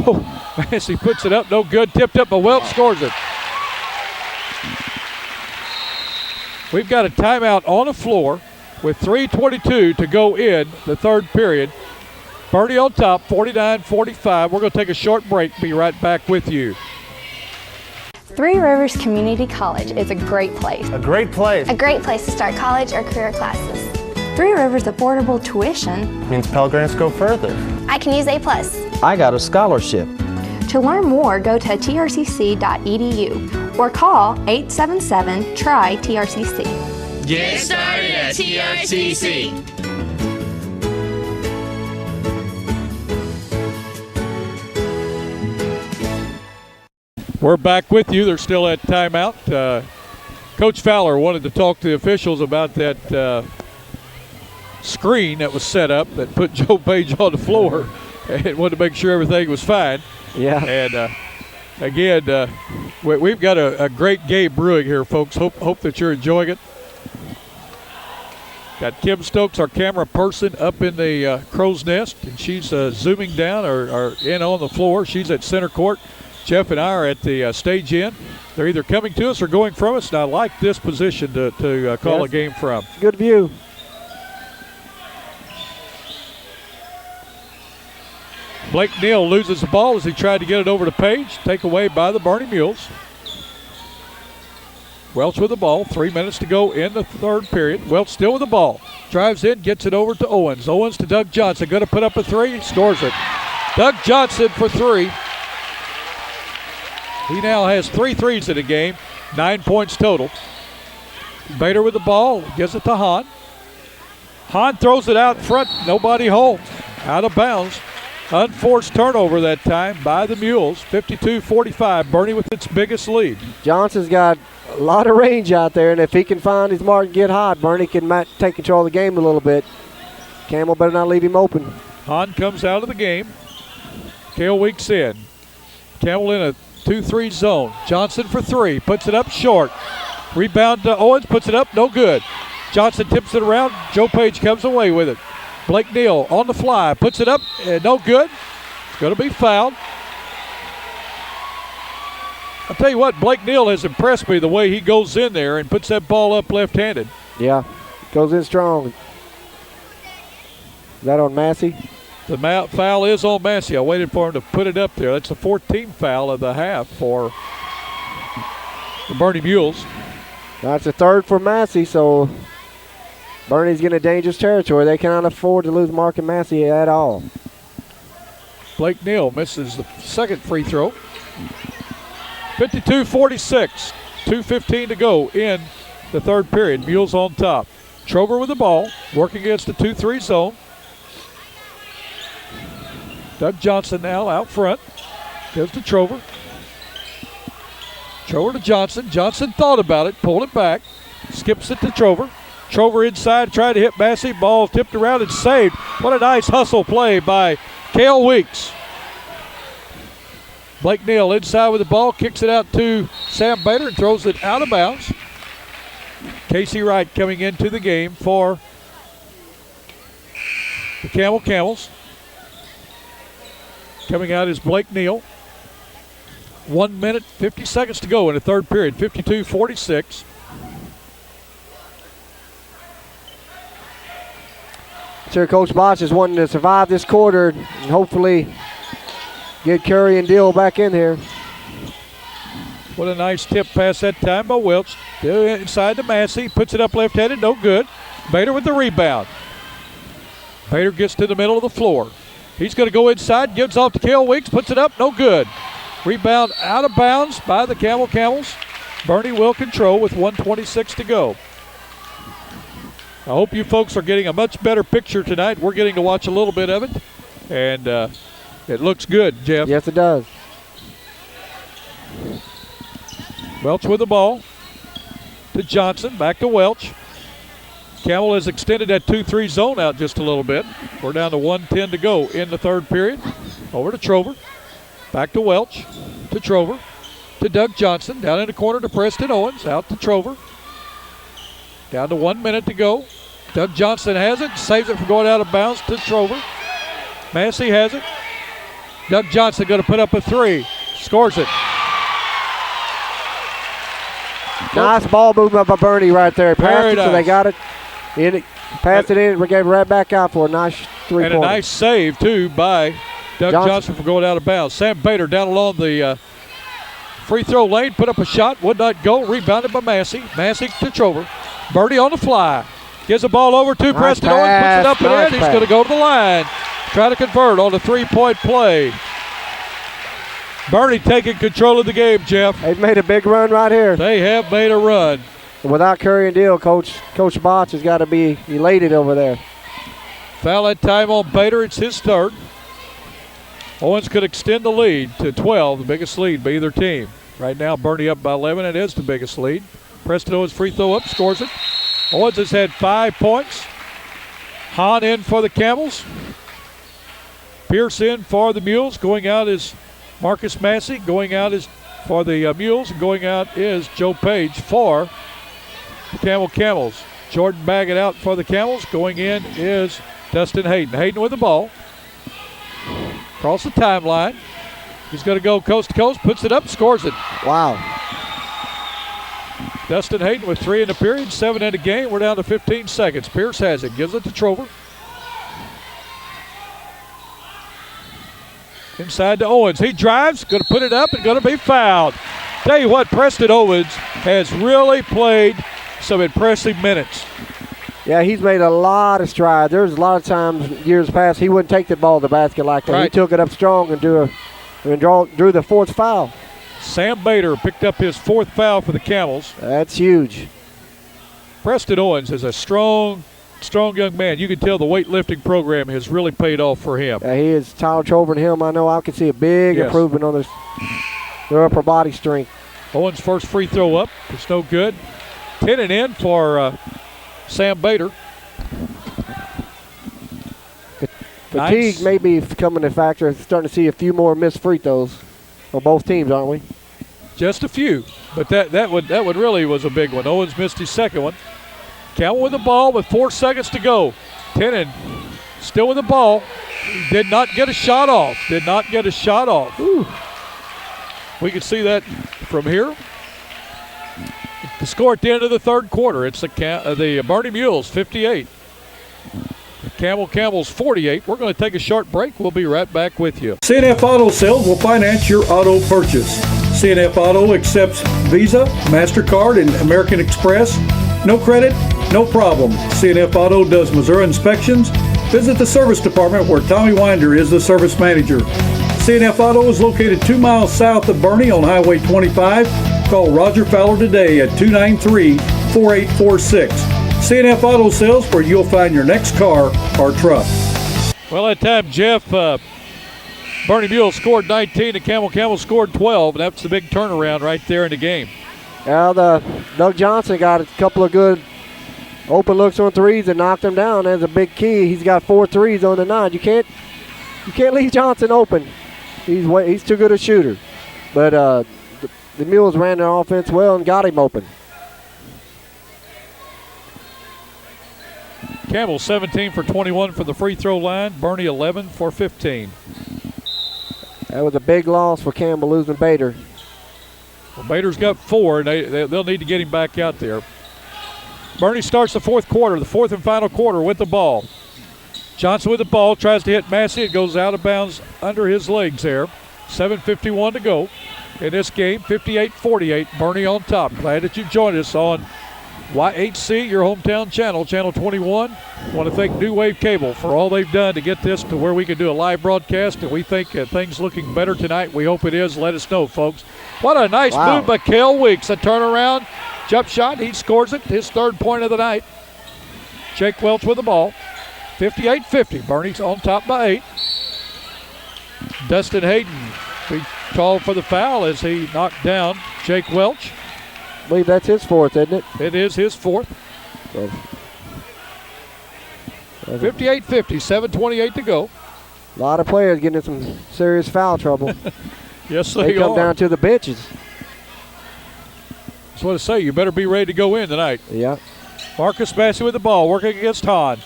Oh, Massey puts it up, no good. Tipped up, but Welch scores it. We've got a timeout on the floor with 3:22 to go in the third period. Bernie on top, 49-45. We're going to take a short break. Be right back with you. Three Rivers Community College is a great place. A great place. A great place to start college or career classes. Three Rivers affordable tuition Means Pell Grants go further. I can use A+. I got a scholarship. To learn more, go to trcc.edu or call 877-TRY-TRCC. Get started at TRCC. We're back with you. They're still at timeout. Coach Fowler wanted to talk to the officials about that screen that was set up that put Joe Page on the floor and wanted to make sure everything was fine. Yeah. And again, we've got a great game brewing here, folks. Hope that you're enjoying it. Got Kim Stokes, our camera person, up in the crow's nest, and she's zooming down or in on the floor. She's at center court. Jeff and I are at the stage end. They're either coming to us or going from us, and I like this position to call a game from. Good view. Blake Neal loses the ball as he tried to get it over to Page. Take away by the Bernie Mules. Welch with the ball. 3 minutes to go in the third period. Welch still with the ball. Drives in, gets it over to Owens. Owens to Doug Johnson. Going to put up a three. Scores it. Doug Johnson for three. He now has 3 threes in the game. 9 points total. Bader with the ball. Gives it to Hahn. Hahn throws it out front. Nobody home. Out of bounds. Unforced turnover that time by the Mules. 52-45. Bernie with its biggest lead. Johnson's got a lot of range out there, and if he can find his mark and get hot, Bernie can take control of the game a little bit. Campbell better not leave him open. Hahn comes out of the game. Kale Weeks in. Campbell in a 2-3 zone. Johnson for three. Puts it up short. Rebound to Owens. Puts it up. No good. Johnson tips it around. Joe Page comes away with it. Blake Neal on the fly. Puts it up. No good. It's going to be fouled. I'll tell you what, Blake Neal has impressed me the way he goes in there and puts that ball up left-handed. Yeah, goes in strong. Is that on Massey? The foul is on Massey. I waited for him to put it up there. That's the 14th foul of the half for the Bernie Mules. That's the third for Massey, so Bernie's getting dangerous territory. They cannot afford to lose Mark and Massey at all. Blake Neal misses the second free throw. 52-46. 2:15 to go in the third period. Mules on top. Trover with the ball, working against the 2-3 zone. Doug Johnson now out front. Goes to Trover. Trover to Johnson. Johnson thought about it, pulled it back, skips it to Trover. Trover inside, tried to hit Massey. Ball tipped around and saved. What a nice hustle play by Cale Weeks. Blake Neal inside with the ball, kicks it out to Sam Bader and throws it out of bounds. Casey Wright coming into the game for the Camels. Coming out is Blake Neal. 1 minute, 50 seconds to go in the third period, 52-46. Sure, Coach Bosch is wanting to survive this quarter and hopefully get Curry and Deal back in here. What a nice tip pass that time by Welch. Inside to Massey, puts it up left-handed, no good. Bader with the rebound. Bader gets to the middle of the floor. He's going to go inside, gives off to Cale Weeks, puts it up, no good. Rebound out of bounds by the Camels. Bernie will control with 1:26 to go. I hope you folks are getting a much better picture tonight. We're getting to watch a little bit of it, and it looks good, Jeff. Yes, it does. Welch with the ball to Johnson, back to Welch. Campbell has extended that 2-3 zone out just a little bit. We're down to 1:10 to go in the third period. Over to Trover, back to Welch, to Trover, to Doug Johnson, down in the corner to Preston Owens, out to Trover. Down to 1 minute to go. Doug Johnson has it, saves it from going out of bounds to Trover. Massey has it. Doug Johnson going to put up a three. Scores it. Nice ball movement by Bernie right there. Passed it, so they got it. Passed it in, we gave it right back out for a nice three-pointer. And a nice save, too, by Doug Johnson for going out of bounds. Sam Bader down along the free throw lane, put up a shot, would not go. Rebounded by Massey. Massey to Trover. Birdie on the fly. Gives the ball over to Preston Owens, puts it up and in. He's going to go to the line. Try to convert on the three-point play. Bernie taking control of the game, Jeff. They've made a big run right here. They have made a run. Without Curry and Deal, Coach Botch has got to be elated over there. Foul that time on Bader. It's his third. Owens could extend the lead to 12, the biggest lead by either team. Right now, Bernie up by 11. It is the biggest lead. Preston Owens free throw up, scores it. Owens has had 5 points. Hahn in for the Camels. Pierce in for the Mules. Going out is Marcus Massey. Going out is for the Mules. Going out is Joe Page for the Camels. Jordan bagging out for the Camels. Going in is Dustin Hayden. Hayden with the ball. Across the timeline. He's going to go coast to coast. Puts it up. Scores it. Wow. Dustin Hayden with 3 in the period. 7 in the game. We're down to 15 seconds. Pierce has it. Gives it to Trover. Inside to Owens. He drives. Going to put it up and going to be fouled. Tell you what, Preston Owens has really played some impressive minutes. Yeah, he's made a lot of strides. There's a lot of times years past he wouldn't take the ball to the basket like that. Right. He took it up strong and drew the 4th foul. Sam Bader picked up his 4th foul for the Camels. That's huge. Preston Owens is a strong young man. You can tell the weightlifting program has really paid off for him. Yeah, he is. Tyler Trover and him, I know I can see a big improvement on their upper body strength. Owens' first free throw up. It's no good. 10 and in for Sam Bader. Fatigue may be becoming a factor. Starting to see a few more missed free throws on both teams, aren't we? Just a few, but that one really was a big one. Owens missed his second one. Campbell with the ball with 4 seconds to go. Tennant still with the ball. Did not get a shot off. Ooh. We can see that from here. The score at the end of the third quarter, it's the Bernie Mules 58. Camels 48. We're going to take a short break. We'll be right back with you. CNF Auto Sales will finance your auto purchase. CNF Auto accepts Visa, MasterCard, and American Express. No credit, no problem. CNF Auto does Missouri inspections. Visit the service department where Tommy Winder is the service manager. CNF Auto is located 2 miles south of Bernie on Highway 25. Call Roger Fowler today at 293-4846. CNF Auto Sales, where you'll find your next car or truck. Well, that time, Jeff, Bernie Mules scored 19 and Camel scored 12, and that's the big turnaround right there in the game. Now, Doug Johnson got a couple of good open looks on threes and knocked him down. That's a big key. He's got 4 threes on the night. You can't leave Johnson open. He's too good a shooter. But the Mules ran their offense well and got him open. Campbell 17 for 21 from the free throw line. Bernie 11 for 15. That was a big loss for Campbell losing Bader. Well, Bader's got 4, and they'll need to get him back out there. Bernie starts the fourth quarter, the fourth and final quarter with the ball. Johnson with the ball, tries to hit Massey. It goes out of bounds under his legs there. 7:51 to go in this game, 58-48. Bernie on top. Glad that you've joined us on YHC, your hometown channel, Channel 21. I want to thank New Wave Cable for all they've done to get this to where we can do a live broadcast, and we think things looking better tonight. We hope it is. Let us know, folks. What a nice move by Kel Weeks. A turnaround jump shot. He scores it. His 3rd point of the night. Jake Welch with the ball. 58-50. Bernie's on top by 8. Dustin Hayden be called for the foul as he knocked down Jake Welch. I believe that's his 4th, isn't it? It is his 4th. 58-50, 7:28 to go. A lot of players getting in some serious foul trouble. Yes, they come down to the benches. That's what I say. You better be ready to go in tonight. Yeah. Marcus Massey with the ball, working against Hahn.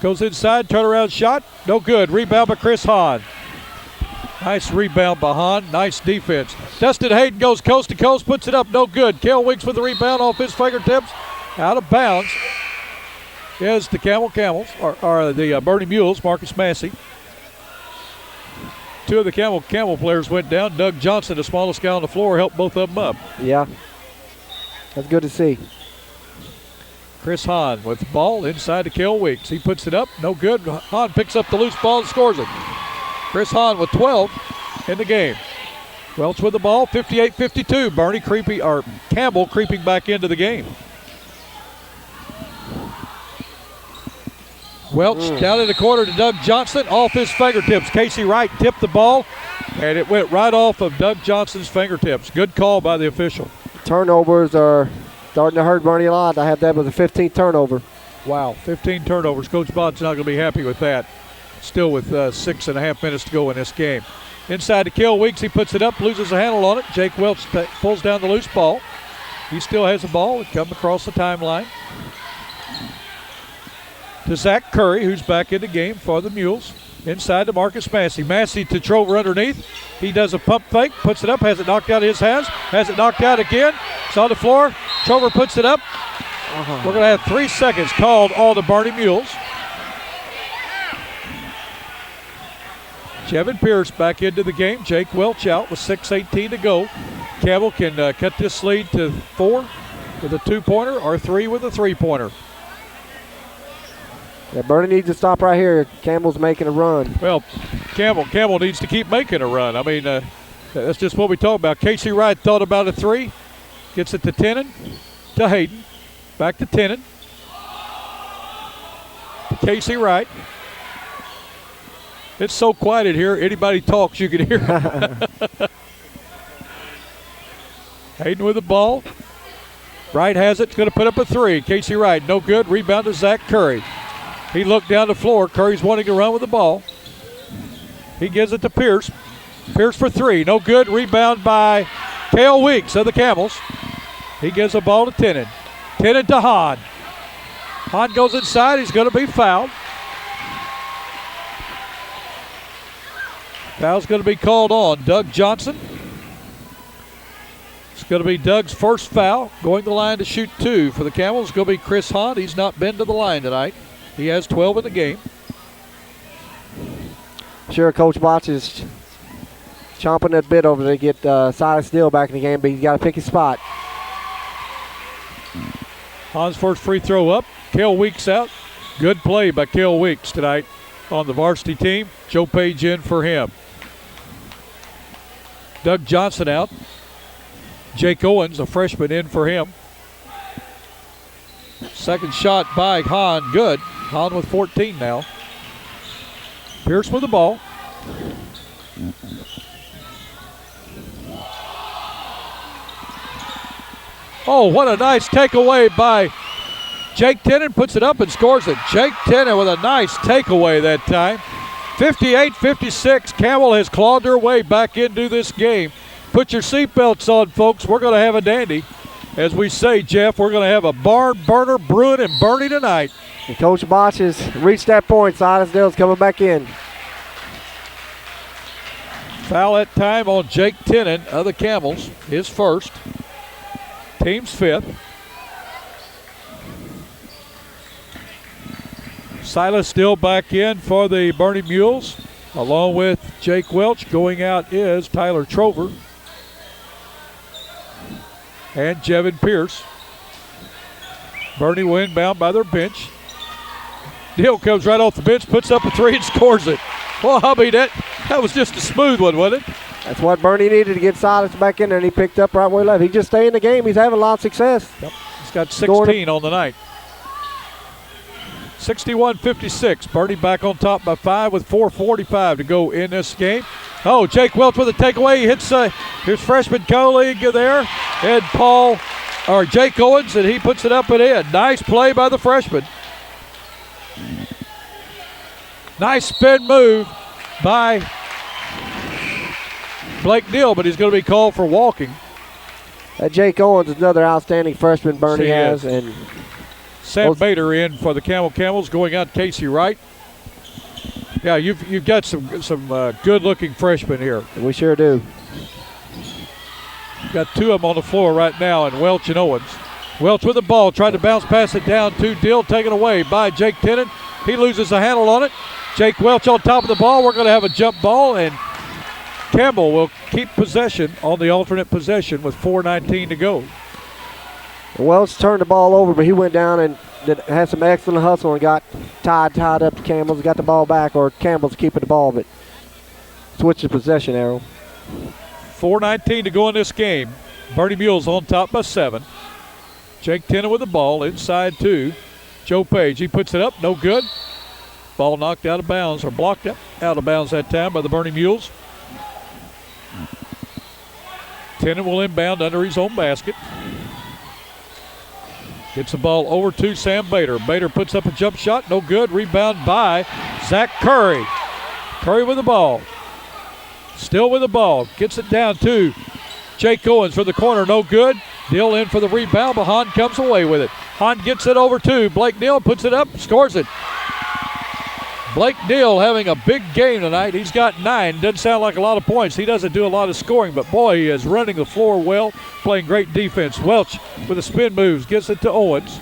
Goes inside, turnaround shot, no good. Rebound by Chris Hahn. Nice rebound by Hahn. Nice defense. Dustin Hayden goes coast to coast, puts it up, no good. Kel Weeks with the rebound off his fingertips. Out of bounds is the Camels, or the Bernie Mules, Marcus Massey. Two of the Camel players went down. Doug Johnson, the smallest guy on the floor, helped both of them up. Yeah, that's good to see. Chris Hahn with the ball inside to Kel Weeks. He puts it up, no good. Hahn picks up the loose ball and scores it. Chris Hahn with 12 in the game. Welch with the ball, 58-52. Campbell creeping back into the game. Welch down in the corner to Doug Johnson, off his fingertips. Casey Wright tipped the ball, and it went right off of Doug Johnson's fingertips. Good call by the official. Turnovers are starting to hurt Bernie a lot. I have that with a 15th turnover. Wow, 15 turnovers. Coach Bott's not going to be happy with that. Still with 6.5 minutes to go in this game. Inside to Kel Weeks, he puts it up, loses a handle on it. Jake Welch pulls down the loose ball. He still has the ball. It comes across the timeline to Zach Curry, who's back in the game for the Mules. Inside to Marcus Massey. Massey to Trover underneath. He does a pump fake, puts it up, has it knocked out of his hands, has it knocked out again. It's on the floor. Trover puts it up. We're going to have 3 seconds called on the Bernie Mules. Jevin Pierce back into the game. Jake Welch out with 6:18 to go. Campbell can cut this lead to 4 with a 2-pointer or 3 with a 3-pointer. Yeah, Bernie needs to stop right here. Campbell's making a run. Well, Campbell needs to keep making a run. I mean, that's just what we talked about. Casey Wright thought about a 3. Gets it to Tennant, to Hayden. Back to Tennant. To Casey Wright. It's so quiet in here, anybody talks, you can hear it. Hayden with the ball. Wright has it, going to put up a 3. Casey Wright, no good. Rebound to Zach Curry. He looked down the floor. Curry's wanting to run with the ball. He gives it to Pierce. Pierce for 3, no good. Rebound by Kel Weeks of the Camels. He gives the ball to Tennant. Tennant to Hahn. Hahn goes inside, he's going to be fouled. Foul's going to be called on Doug Johnson. It's going to be Doug's first foul. Going to the line to shoot 2 for the Camels. It's going to be Chris Hahn. He's not been to the line tonight. He has 12 in the game. Sure, Coach Botch is chomping that bit over to get Silas Steele back in the game, but he's got to pick his spot. Hahn's first free throw up. Kel Weeks out. Good play by Kel Weeks tonight on the varsity team. Joe Page in for him. Doug Johnson out. Jake Owens, a freshman, in for him. Second shot by Hahn, good. Hahn with 14 now. Pierce with the ball. Oh, what a nice takeaway by Jake Tennant. Puts it up and scores it. Jake Tennant with a nice takeaway that time. 58-56. Campbell has clawed their way back into this game. Put your seatbelts on, folks. We're going to have a dandy. As we say, Jeff, we're going to have a barn burner brewing and burning tonight. And Coach Bosch has reached that point. Silas Dale's coming back in. Foul that time on Jake Tennant of the Camels. His first. Team's 5th. Silas still back in for the Bernie Mules. Along with Jake Welch, going out is Tyler Trover and Jevin Pierce. Bernie will inbound by their bench. Deal comes right off the bench, puts up a 3 and scores it. Well, I mean, that was just a smooth one, wasn't it? That's what Bernie needed to get Silas back in there, and he picked up right where he left. He just stayed in the game. He's having a lot of success. Yep. He's got 16 on the night. 61-56. Bernie back on top by 5 with 4:45 to go in this game. Oh, Jake Welch with a takeaway. He hits his freshman colleague there, Jake Owens, and he puts it up and in. Nice play by the freshman. Nice spin move by Blake Neal, but he's going to be called for walking. Jake Owens is another outstanding freshman Bernie has. And Sam Bader in for the Camels, going out Casey Wright. Yeah, you've got some good-looking freshmen here. We sure do. Got two of them on the floor right now, and Welch and Owens. Welch with the ball, tried to bounce pass it down to Dill, taken away by Jake Tennant. He loses the handle on it. Jake Welch on top of the ball. We're going to have a jump ball, and Campbell will keep possession on the alternate possession with 4:19 to go. Welch turned the ball over, but he went down and had some excellent hustle and got tied up to Campbell's, got the ball back, or Campbell's keeping the ball, but switch the possession arrow. 4:19 to go in this game. Bernie Mules on top by 7. Jake Tennant with the ball inside to Joe Page. He puts it up, no good. Ball knocked out of bounds, or blocked out of bounds that time by the Bernie Mules. Tennant will inbound under his own basket. Gets the ball over to Sam Bader. Bader puts up a jump shot, no good. Rebound by Zach Curry. Curry with the ball. Still with the ball. Gets it down to Jake Owens for the corner, no good. Dill in for the rebound, but Hahn comes away with it. Hahn gets it over to Blake Neal, puts it up, scores it. Blake Neal having a big game tonight. He's got 9. Doesn't sound like a lot of points. He doesn't do a lot of scoring, but boy, he is running the floor well, playing great defense. Welch with the spin moves, gets it to Owens.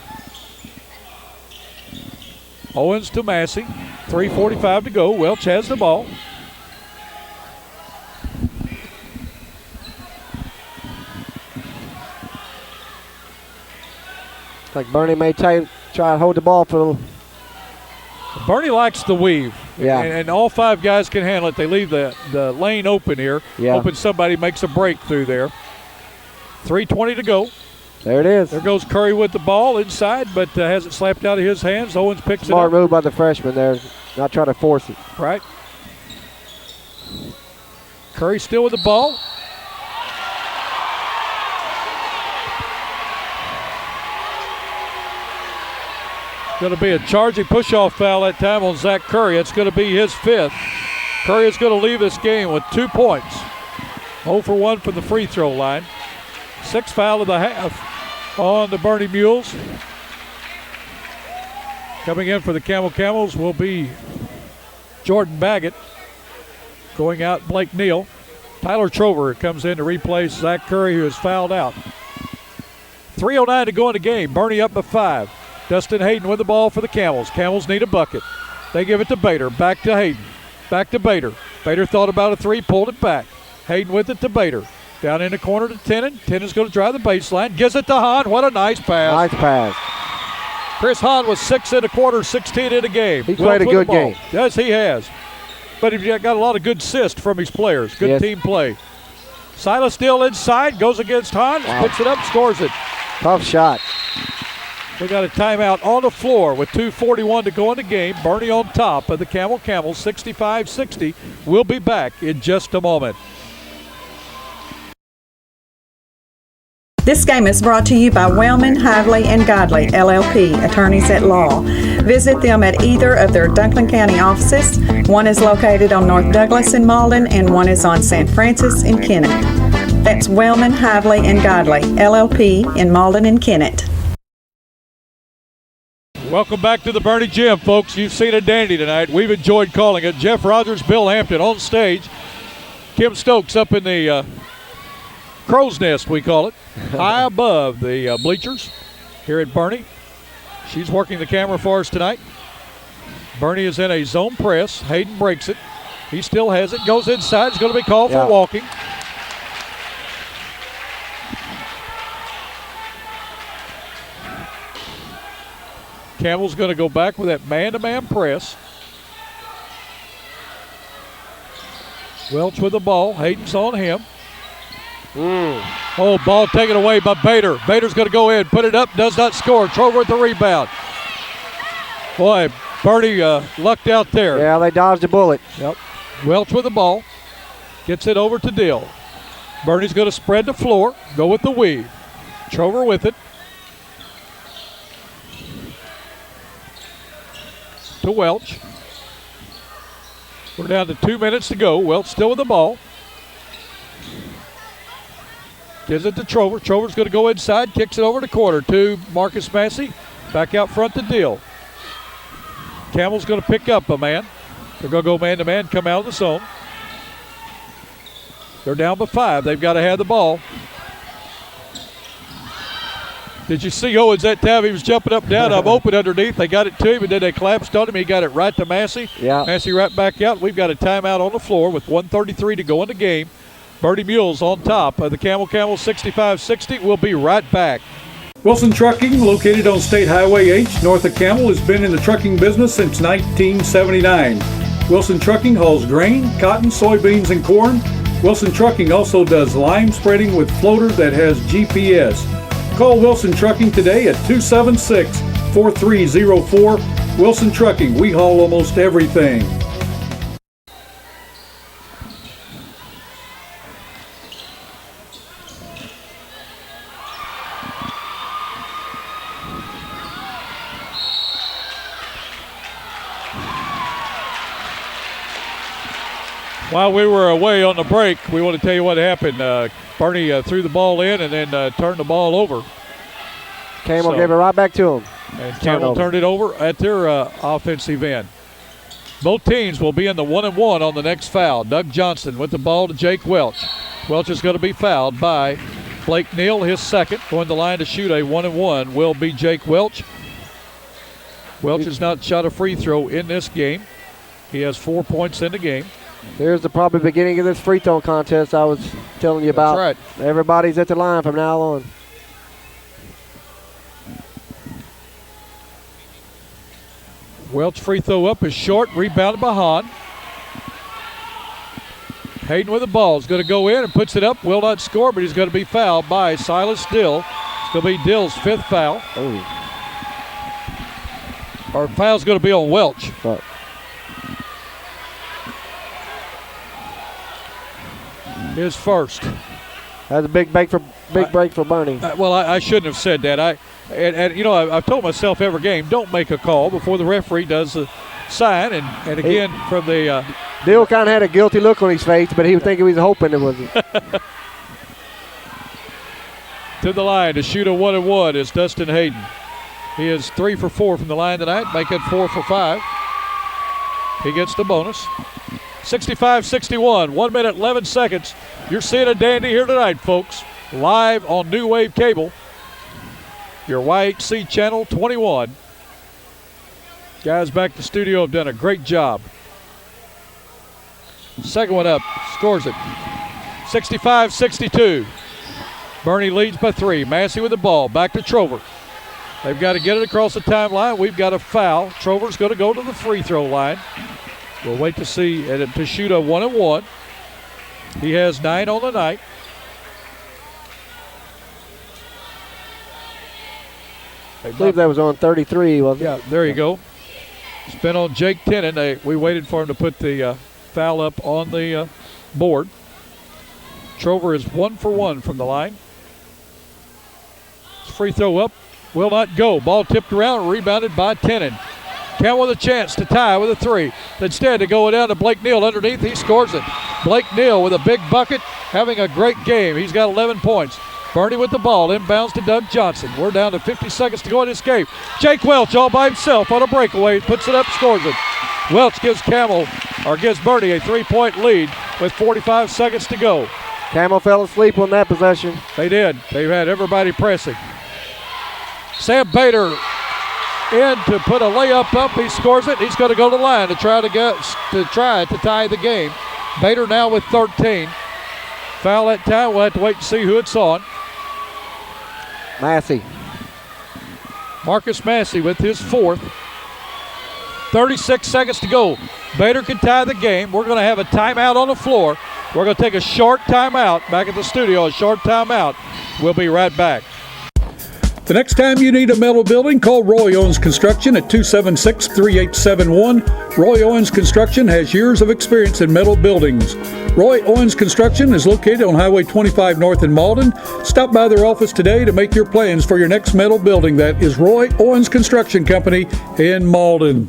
Owens to Massey. 3:45 to go. Welch has the ball. Like Bernie may try to hold the ball for Bernie likes the weave. Yeah. And all 5 guys can handle it. They leave the lane open here. Yeah. Hoping somebody makes a break through there. 3:20 to go. There it is. There goes Curry with the ball inside, but has it slapped out of his hands. Owens picks it up. Smart move by the freshman there. Not trying to force it. Right. Curry still with the ball. Going to be a charging push-off foul that time on Zach Curry. It's going to be his 5th. Curry is going to leave this game with 2 points. 0 for 1 from the free throw line. 6th foul of the half on the Bernie Mules. Coming in for the Camels will be Jordan Baggett. Going out, Blake Neal. Tyler Trover comes in to replace Zach Curry, who is fouled out. 3:09 to go in the game. Bernie up by 5. Dustin Hayden with the ball for the Camels. Camels need a bucket. They give it to Bader. Back to Hayden. Back to Bader. Bader thought about a 3, pulled it back. Hayden with it to Bader. Down in the corner to Tennant. Tennant's going to drive the baseline. Gives it to Hahn. What a nice pass. Nice pass. Chris Hahn was 6 in a quarter, 16 in a game. He played a good game. Yes, he has. But he's got a lot of good assists from his players. Good team play. Silas Dill inside. Goes against Hahn. Wow. Puts it up, scores it. Tough shot. We got a timeout on the floor with 2:41 to go in the game. Bernie on top of the Camels, 65-60. We'll be back in just a moment. This game is brought to you by Wellman, Hively, and Godley, LLP, attorneys at law. Visit them at either of their Dunklin County offices. One is located on North Douglas in Malden, and one is on St. Francis in Kennett. That's Wellman, Hively, and Godley, LLP, in Malden and Kennett. Welcome back to the Bernie Gym, folks. You've seen a dandy tonight. We've enjoyed calling it. Jeff Rogers, Bill Hampton on stage. Kim Stokes up in the crow's nest, we call it, high above the bleachers here at Bernie. She's working the camera for us tonight. Bernie is in a zone press. Hayden breaks it. He still has it. Goes inside. It's going to be called for walking. Campbell's going to go back with that man-to-man press. Welch with the ball. Hayden's on him. Oh, ball taken away by Bader. Bader's going to go in, put it up, does not score. Trover with the rebound. Boy, Bernie lucked out there. Yeah, they dodged a bullet. Yep. Welch with the ball. Gets it over to Dill. Bernie's going to spread the floor, go with the weave. Trover with it. To Welch. We're down to 2 minutes to go. Welch still with the ball. Gives it to Trover. Trover's going to go inside, kicks it over to corner to Marcus Massey. Back out front to Dill. Campbell's going to pick up a man. They're going to go man-to-man, come out of the zone. They're down by 5. They've got to have the ball. Did you see Owens that time? He was jumping up and down. I'm open underneath. They got it to him, and then they collapsed on him. He got it right to Massey. Yeah. Massey right back out. We've got a timeout on the floor with 1:33 to go in the game. Bertie Mules on top of the Campbell 65-60. We'll be right back. Wilson Trucking, located on State Highway H, north of Campbell, has been in the trucking business since 1979. Wilson Trucking hauls grain, cotton, soybeans, and corn. Wilson Trucking also does lime spreading with floater that has GPS. Call Wilson Trucking today at 276-4304. Wilson Trucking, we haul almost everything. While we were away on the break, we want to tell you what happened. Bernie threw the ball in and then turned the ball over. Campbell gave it right back to him. And Campbell turned it over at their offensive end. Both teams will be in the 1-and-1 on the next foul. Doug Johnson with the ball to Jake Welch. Welch is going to be fouled by Blake Neal, his second. Going to the line to shoot a 1-and-1 will be Jake Welch. Welch has not shot a free throw in this game. He has 4 points in the game. There's the probably beginning of this free throw contest I was telling you about. That's right. Everybody's at the line from now on. Welch free throw up is short, rebounded by Hahn. Hayden with the ball is going to go in and puts it up. Will not score, but he's going to be fouled by Silas Dill. It's going to be Dill's 5th foul. Oh. Our foul's going to be on Welch. Right. His first. That's a big break for Bernie. Well, I shouldn't have said that. I've told myself every game, don't make a call before the referee does the sign. And again, from the Dill kind of had a guilty look on his face, but he was thinking he was hoping it wasn't. To the line to shoot a 1-and-1 is Dustin Hayden. He is 3 for 4 from the line tonight, make it 4 for 5. He gets the bonus. 65-61, 1 minute, 11 seconds. You're seeing a dandy here tonight, folks. Live on New Wave Cable. Your YHC Channel 21. Guys back to the studio have done a great job. Second one up, scores it. 65-62. Bernie leads by 3. Massey with the ball, back to Trover. They've got to get it across the timeline. We've got a foul. Trover's going to go to the free throw line. We'll wait to see to shoot a 1-and-1. He has 9 on the night. I believe that was on 33, wasn't it? Yeah, there you go. It's been on Jake Tennant. We waited for him to put the foul up on the board. Trover is 1 for 1 from the line. Free throw up, will not go. Ball tipped around, rebounded by Tennant. Campbell with a chance to tie with a 3. Instead, to go down to Blake Neal underneath. He scores it. Blake Neal with a big bucket, having a great game. He's got 11 points. Bernie with the ball, inbounds to Doug Johnson. We're down to 50 seconds to go in this game. Jake Welch all by himself on a breakaway. Puts it up, scores it. Welch gives Bernie a 3-point lead with 45 seconds to go. Campbell fell asleep on that possession. They did. They've had everybody pressing. Sam Bader in to put a layup up. He scores it. He's going to go to the line to try to tie the game. Bader now with 13. Foul that time. We'll have to wait and see who it's on. Massey. Marcus Massey with his 4th. 36 seconds to go. Bader can tie the game. We're going to have a timeout on the floor. We're going to take a short timeout back at the studio. A short timeout. We'll be right back. The next time you need a metal building, call Roy Owens Construction at 276-3871. Roy Owens Construction has years of experience in metal buildings. Roy Owens Construction is located on Highway 25 North in Malden. Stop by their office today to make your plans for your next metal building. That is Roy Owens Construction Company in Malden.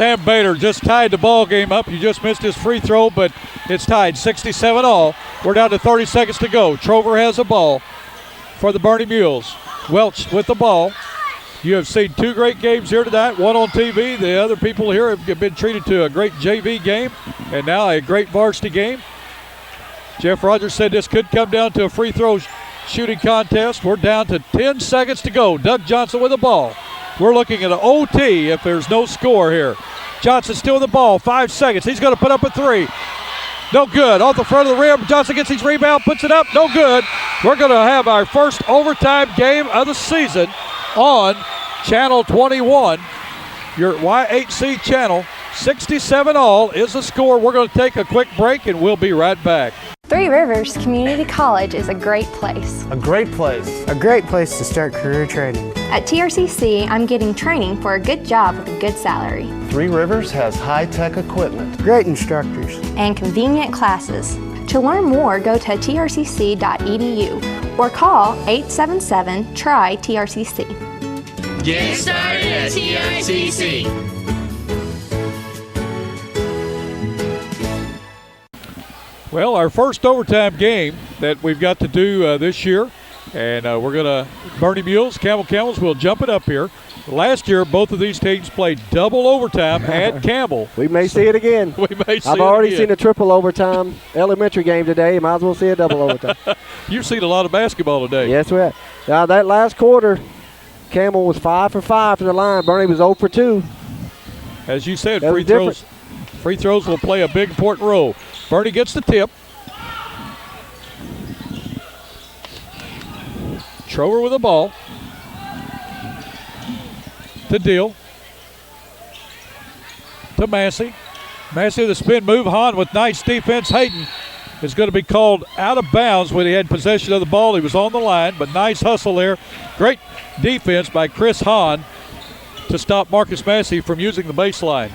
Sam Bader just tied the ball game up. You just missed his free throw, but it's tied 67 all. We're down to 30 seconds to go. Trover has the ball for the Bernie Mules. Welch with the ball. You have seen two great games here tonight, one on TV. The other people here have been treated to a great JV game and now a great varsity game. Jeff Rogers said this could come down to a free throw shooting contest. We're down to 10 seconds to go. Doug Johnson with the ball. We're looking at an OT if there's no score here. Johnson still with the ball, 5 seconds. He's going to put up a three. No good. Off the front of the rim. Johnson gets his rebound, puts it up. No good. We're going to have our first overtime game of the season on Channel 21, your Y8C channel. 67 all is the score. We're going to take a quick break and we'll be right back. Three Rivers Community College is a great place. A great place. A great place to start career training. At TRCC, I'm getting training for a good job with a good salary. Three Rivers has high-tech equipment. Great instructors. And convenient classes. To learn more, go to trcc.edu or call 877-TRY-TRCC. Get started at TRCC. Well, our first overtime game that we've got to do this year, and we're going to, Bernie Mules, Camels will jump it up here. Last year, both of these teams played double overtime at Campbell. We may see it again. We may see I've it already again. seen a triple overtime elementary game today. Might as well see a double overtime. You've seen a lot of basketball today. Yes, we have. Now, that last quarter, Campbell was 5 for 5 from the line. Bernie was 0 for 2. As you said, That was different. free throws will play a big important role. Bernie gets the tip. Trover with the ball. To Deal. To Massey. Massey with a spin move. Hahn with nice defense. Hayden is going to be called out of bounds when he had possession of the ball. He was on the line, but nice hustle there. Great defense by Chris Hahn to stop Marcus Massey from using the baseline.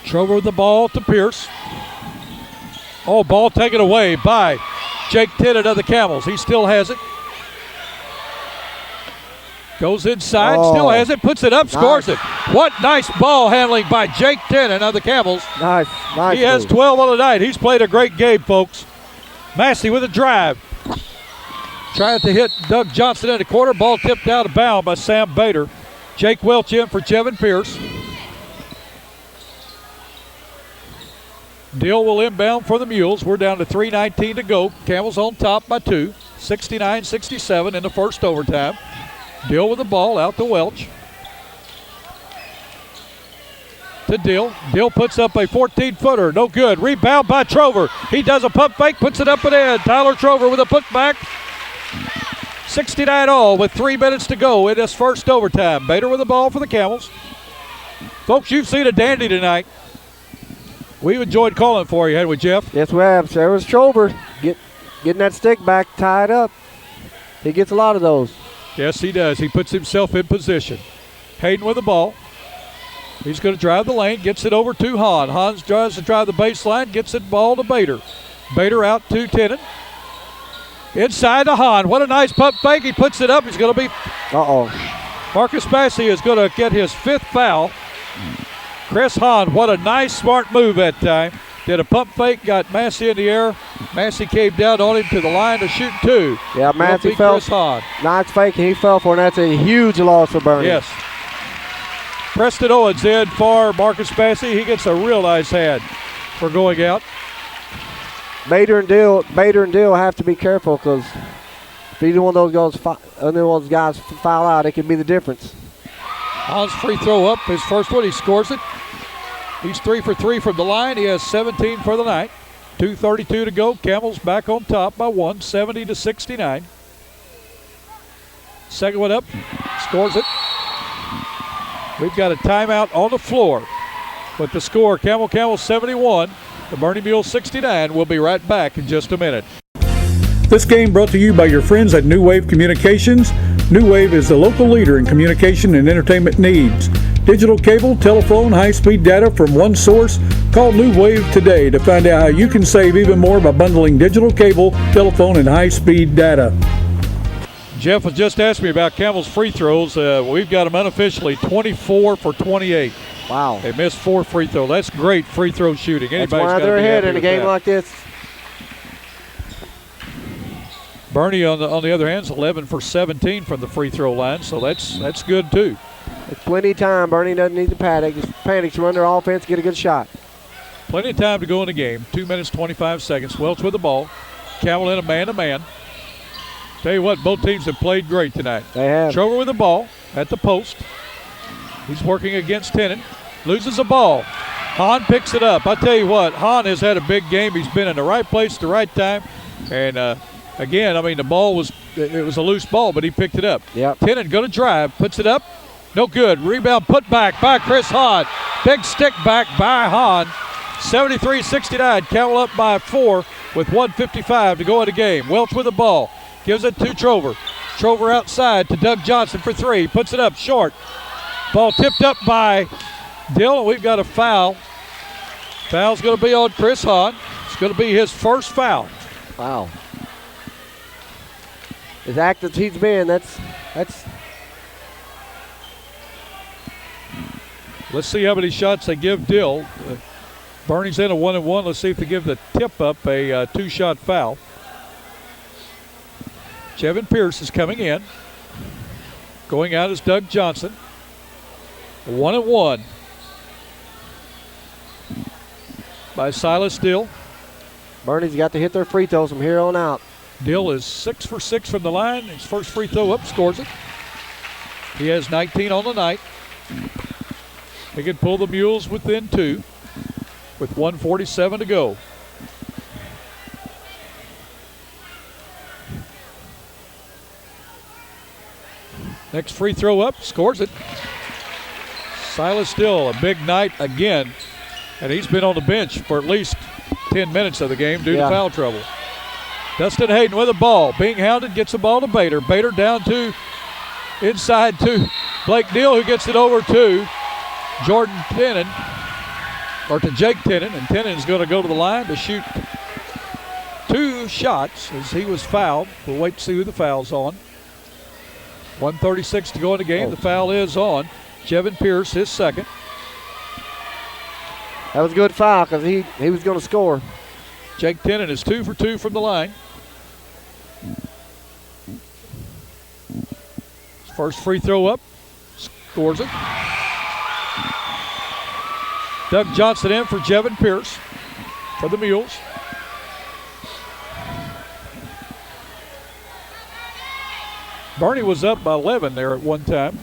Trover with the ball to Pierce. Oh, ball taken away by Jake Tennant of the Camels. He still has it. Goes inside, still has it, puts it up, scores it. What nice ball handling by Jake Tennant of the Camels. Nice He has move. 12 on the night. He's played a great game, folks. Massey with a drive. Trying to hit Doug Johnson in the corner. Ball tipped out of bounds by Sam Bader. Jake Welch in for Chevin Pierce. Deal will inbound for the Mules. We're down to 3:19 to go. Camels on top by 2. 69-67 in the first overtime. Deal with the ball out to Welch. To Deal. Deal puts up a 14-footer. No good. Rebound by Trover. He does a pump fake, puts it up and in. Tyler Trover with a putback. 69 all with 3 minutes to go in this first overtime. Bader with the ball for the Camels. Folks, you've seen a dandy tonight. We've enjoyed calling for you, haven't we, Jeff? Yes, we have. There was Trover getting that stick back tied up. He gets a lot of those. Yes, he does. He puts himself in position. Hayden with the ball. He's going to drive the lane, gets it over to Hahn. Hahn tries to drive the baseline, gets the ball to Bader. Bader out to Tennant. Inside to Hahn. What a nice pump fake. He puts it up. He's going to be... Marcus Massey is going to get his 5th foul. Chris Hahn, what a nice, smart move that time. Did a pump fake, got Massey in the air. Massey came down on him to the line to shoot 2. Yeah, Massey fell. Chris Hahn. Nice fake, and he fell for it. That's a huge loss for Bernie. Yes. Preston Owens in for Marcus Massey. He gets a real nice hand for going out. Bader and Deal have to be careful because if either one of those guys foul out, it could be the difference. Hahn's free throw up, his first one, he scores it. He's 3 for 3 from the line. He has 17 for the night. 2:32 to go. Camels back on top by 1, 70-69. Second one up, scores it. We've got a timeout on the floor. With the score, Camels 71, the Bernie Mules 69. We'll be right back in just a minute. This game brought to you by your friends at New Wave Communications. New Wave is the local leader in communication and entertainment needs. Digital cable, telephone, high-speed data from one source. Call New Wave today to find out how you can save even more by bundling digital cable, telephone, and high-speed data. Jeff was just asking me about Campbell's free throws. We've got them unofficially 24 for 28. Wow. They missed 4 free throws. That's great free throw shooting. That's why they're ahead in a game like this. Bernie, on the other hand, is 11 for 17 from the free throw line, so that's good too. There's plenty of time. Bernie doesn't need to panic. Just panic, run their offense, get a good shot. Plenty of time to go in the game. 2 minutes, 25 seconds. Welch with the ball. Campbell in a man-to-man. Tell you what, both teams have played great tonight. They have. Trover with the ball at the post. He's working against Tennant. Loses the ball. Hahn picks it up. I tell you what, Hahn has had a big game. He's been in the right place at the right time. And, again, I mean, the ball was a loose ball, but he picked it up. Yep. Tennant going to drive. Puts it up. No good. Rebound put back by Chris Hahn. Big stick back by Hahn. 73-69. Campbell up by 4 with 1:55 to go in the game. Welch with the ball. Gives it to Trover. Trover outside to Doug Johnson for 3. Puts it up short. Ball tipped up by Dill, and we've got a foul. Foul's going to be on Chris Hahn. It's going to be his first foul. Wow. As active as he's been, that's. Let's see how many shots they give Dill. Bernie's in a 1-1. Let's see if they give the tip up a 2-shot foul. Jevin Pierce is coming in. Going out is Doug Johnson. 1-1 by Silas Dill. Bernie's got to hit their free throws from here on out. Dill is 6 for 6 from the line. His first free throw up, scores it. He has 19 on the night. They can pull the Mules within 2 with 1:47 to go. Next free throw up, scores it. Silas Dill, a big night again, and he's been on the bench for at least 10 minutes of the game due to foul trouble. Dustin Hayden with the ball, being hounded, gets the ball to Bader. Bader down to inside to Blake Neal, who gets it over to Jordan Tennant, or to Jake Tennant, and Tennant is going to go to the line to shoot 2 shots as he was fouled. We'll wait to see who the foul's on. 1:36 to go in the game. The foul is on Jevin Pierce, his second. That was a good foul because he was going to score. Jake Tennant is 2 for 2 from the line. First free throw up, scores it. Doug Johnson in for Jevin Pierce for the Mules. Bernie was up by 11 there at one time.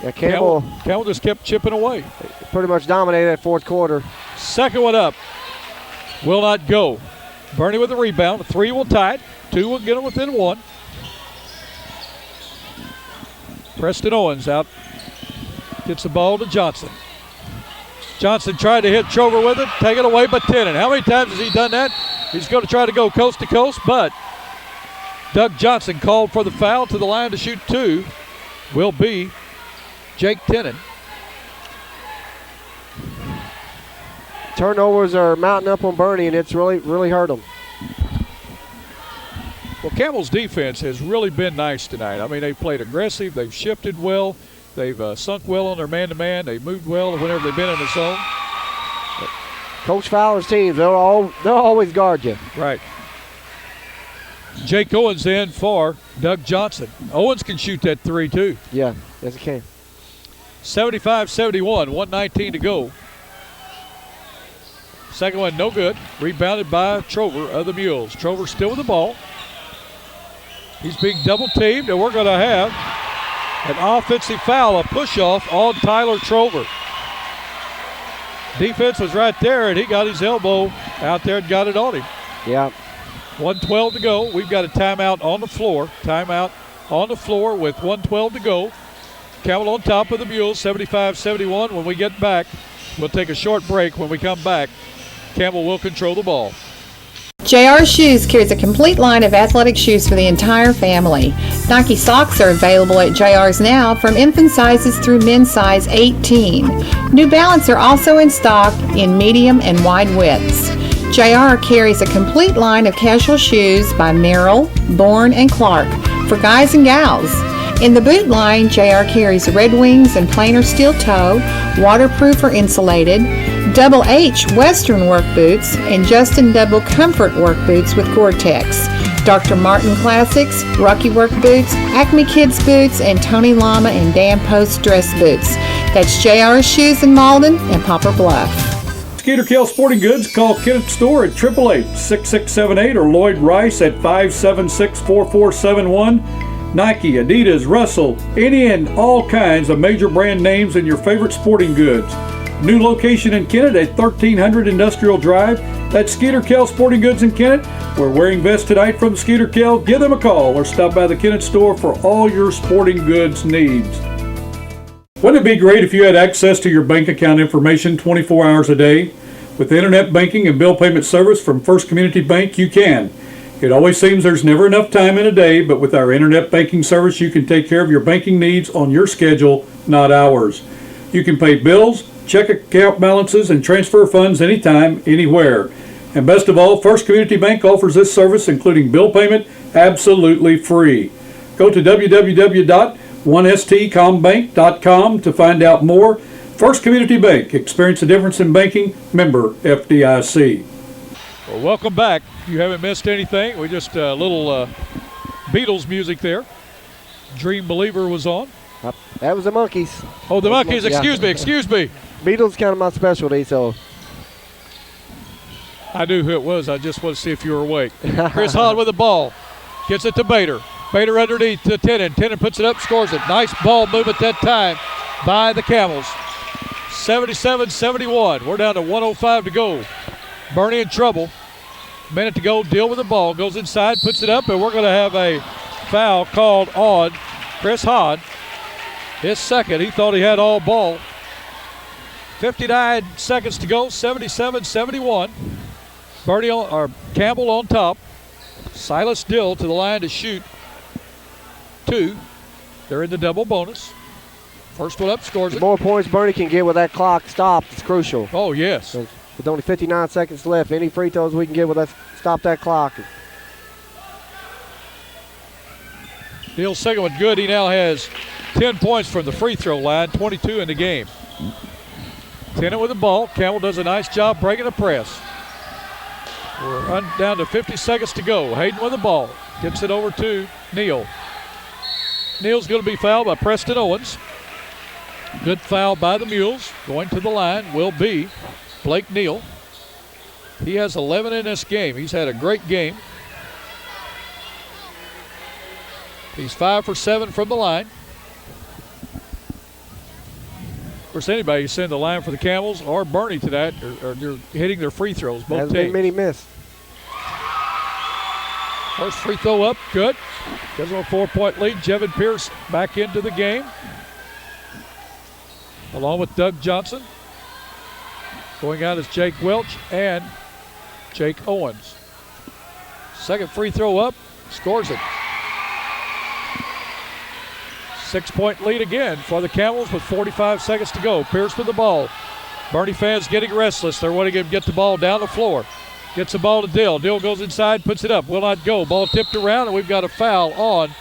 Yeah, Campbell just kept chipping away. Pretty much dominated that fourth quarter. Second one up. Will not go. Bernie with the rebound. 3 will tie it. 2 will get it within 1. Preston Owens out. Gets the ball to Johnson. Johnson tried to hit Trover with it. Taken away by Tennant. How many times has he done that? He's going to try to go coast to coast, but Doug Johnson called for the foul. To the line to shoot 2 will be Jake Tennant. Turnovers are mounting up on Bernie, and it's really hurt them. Well, Campbell's defense has really been nice tonight. I mean, they've played aggressive. They've shifted well. They've sunk well on their man-to-man. They've moved well whenever they've been in the zone. Coach Fowler's teams, they'll always guard you. Right. Jake Owens in for Doug Johnson. Owens can shoot that 3 too. Yeah, yes he can. 75-71, 1:19 to go. Second one no good. Rebounded by Trover of the Mules. Trover still with the ball. He's being double teamed, and we're going to have an offensive foul, a push-off on Tyler Trover. Defense was right there, and he got his elbow out there and got it on him. Yeah. 1:12 to go. We've got a timeout on the floor. Timeout on the floor with 1:12 to go. Campbell on top of the Mules, 75-71. When we get back, we'll take a short break. When we come back, Campbell will control the ball. JR Shoes carries a complete line of athletic shoes for the entire family. Nike socks are available at JR's now from infant sizes through men's size 18. New Balance are also in stock in medium and wide widths. JR carries a complete line of casual shoes by Merrill, Bourne, and Clark, for guys and gals. In the boot line, JR carries Red Wings and plainer steel toe, waterproof or insulated, Double H Western work boots, and Justin Double Comfort work boots with Gore-Tex, Dr. Martin Classics, Rocky Work boots, Acme Kids boots, and Tony Lama and Dan Post dress boots. That's JR Shoes in Malden and Poplar Bluff. Skeeter-Kell Sporting Goods. Call Kenneth Store at 888-6678 or Lloyd Rice at 576-4471. Nike, Adidas, Russell, any and all kinds of major brand names and your favorite sporting goods. New location in Kennett at 1300 Industrial Drive. That's Skeeter-Kell Sporting Goods in Kennett. We're wearing vests tonight from Skeeter-Kell. Give them a call or stop by the Kennett store for all your sporting goods needs. Wouldn't it be great if you had access to your bank account information 24 hours a day? With internet banking and bill payment service from First Community Bank, you can. It always seems there's never enough time in a day, but with our internet banking service, you can take care of your banking needs on your schedule, not ours. You can pay bills, check account balances, and transfer funds anytime, anywhere. And best of all, First Community Bank offers this service, including bill payment, absolutely free. Go to www.1stcombank.com to find out more. First Community Bank. Experience the difference in banking. Member FDIC. Well, welcome back. You haven't missed anything. We just a little Beatles music there. Dream Believer was on. That was the Monkees. Oh, the Monkees. Excuse me. Beatles kind of my specialty, so. I knew who it was. I just want to see if you were awake. Chris Hahn with the ball. Gets it to Bader. Bader underneath to Tennant. Tennant puts it up, scores it. Nice ball movement that time by the Camels. 77-71. We're down to 1:05 to go. Bernie in trouble. Minute to go. Deal with the ball. Goes inside, puts it up, and we're going to have a foul called on Chris Hahn. His second. He thought he had all ball. 59 seconds to go. 77-71. Bernie or Campbell on top. Silas Dill to the line to shoot two. They're in the double bonus. First one up, scores it. The more points Bernie can get with that clock stopped is crucial. Oh, yes. So with only 59 seconds left, any free throws we can get with that, stop that clock. Dill's second one good. He now has 10 points from the free throw line, 22 in the game. Tennant with the ball. Campbell does a nice job breaking the press. We're down to 50 seconds to go. Hayden with the ball. Gets it over to Neal. Neal's going to be fouled by Preston Owens. Good foul by the Mules. Going to the line will be Blake Neal. He has 11 in this game. He's had a great game. He's 5 for 7 from the line. Of course, anybody can send the line for the Camels or Bernie to that, or they're hitting their free throws. Both Hasn't teams. been many missed. First free throw up, good. Gives them a 4-point lead. Jevin Pierce back into the game, along with Doug Johnson. Going out is Jake Welch and Jake Owens. Second free throw up, scores it. 6-point lead again for the Camels with 45 seconds to go. Pierce with the ball. Bernie fans getting restless. They're wanting him to get the ball down the floor. Gets the ball to Dill. Dill goes inside, puts it up. Will not go. Ball tipped around, and we've got a foul on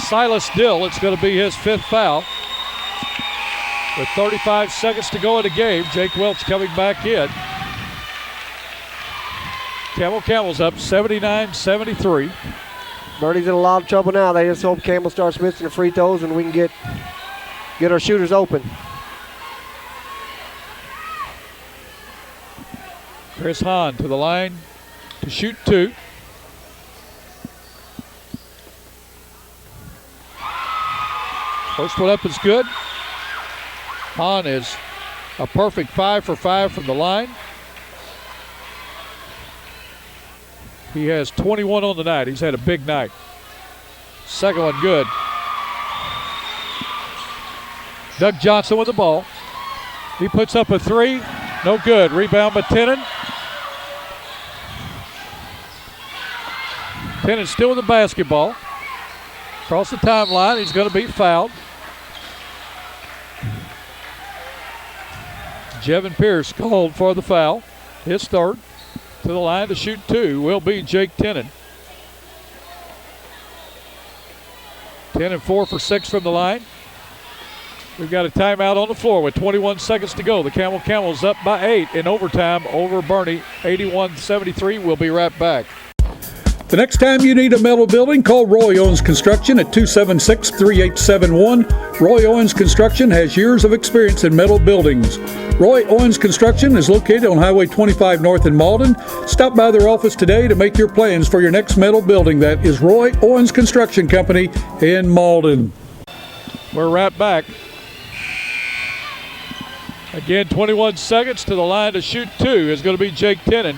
Silas Dill. It's going to be his 5th foul. With 35 seconds to go in the game, Jake Welch coming back in. Camels up 79-73. Bernie's in a lot of trouble now. They just hope Campbell starts missing the free throws and we can get our shooters open. Chris Hahn to the line to shoot two. First one up is good. Hahn is a perfect 5 for 5 from the line. He has 21 on the night. He's had a big night. Second one good. Doug Johnson with the ball. He puts up a 3. No good. Rebound by Tennant. Tennant still with the basketball. Across the timeline. He's going to be fouled. Jevin Pierce called for the foul. his third. To the line to shoot 2 will be Jake Tenen. 10 and 4 for 6 from the line. We've got a timeout on the floor with 21 seconds to go. The Camels up by 8 in overtime over Bernie, 81-73. We'll be right back. The next time you need a metal building, call Roy Owens Construction at 276-3871. Roy Owens Construction has years of experience in metal buildings. Roy Owens Construction is located on Highway 25 North in Malden. Stop by their office today to make your plans for your next metal building. That is Roy Owens Construction Company in Malden. We're right back. Again, 21 seconds. To the line to shoot 2 is going to be Jake Tenen.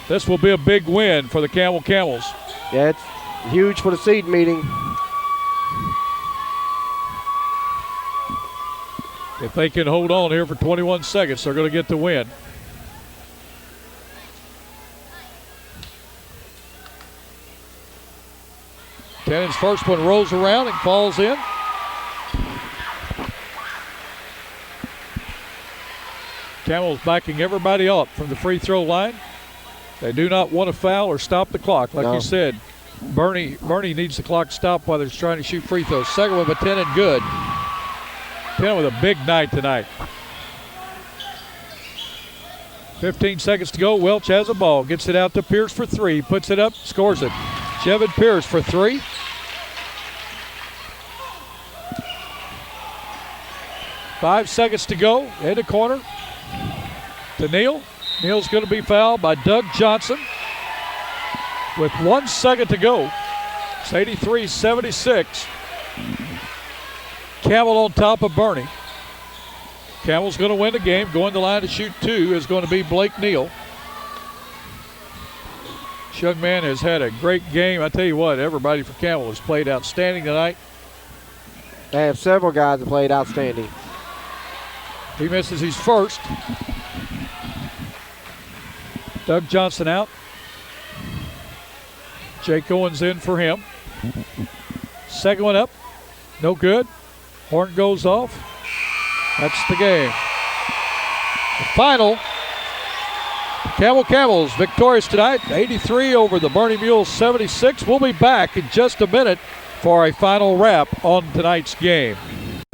This will be a big win for the Camels. Yeah, it's huge for the seed meeting. If they can hold on here for 21 seconds, they're going to get the win. Tenen's first one rolls around and falls in. Camels backing everybody up from the free throw line. They do not want to foul or stop the clock. Like you said, Bernie needs the clock stopped while they're trying to shoot free throws. Second one by Tenen, good. Tenen with a big night tonight. 15 seconds to go. Welch has a ball. Gets it out to Pierce for 3. Puts it up, scores it. Jevin Pierce for 3. Five seconds to go. In the corner to Neal. Neal's going to be fouled by Doug Johnson with 1 second to go. It's 83-76. Campbell on top of Bernie. Campbell's going to win the game. Going to the line to shoot 2 is going to be Blake Neal. This young man has had a great game. I tell you what, everybody for Campbell has played outstanding tonight. They have several guys that played outstanding. He misses his first. Doug Johnson out. Jake Owens in for him. Second one up. No good. Horn goes off. That's the game. The final. Camels victorious tonight. 83 over the Bernie Mules 76. We'll be back in just a minute for a final wrap on tonight's game.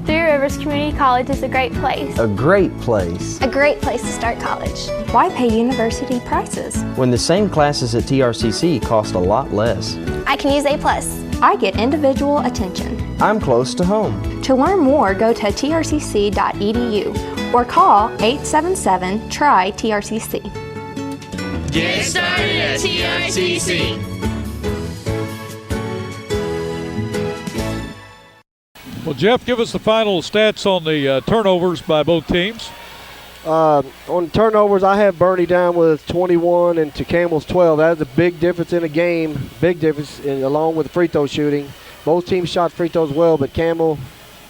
Three Rivers Community College is a great place. A great place. A great place to start college. Why pay university prices? When the same classes at TRCC cost a lot less. I can use A+. I get individual attention. I'm close to home. To learn more, go to trcc.edu or call 877-TRY-TRCC. Get started at TRCC. Well, Jeff, give us the final stats on the turnovers by both teams. On turnovers, I have Bernie down with 21 and to Campbell's 12. That is a big difference in the game. Big difference along with the free throw shooting. Both teams shot free throws well, but Campbell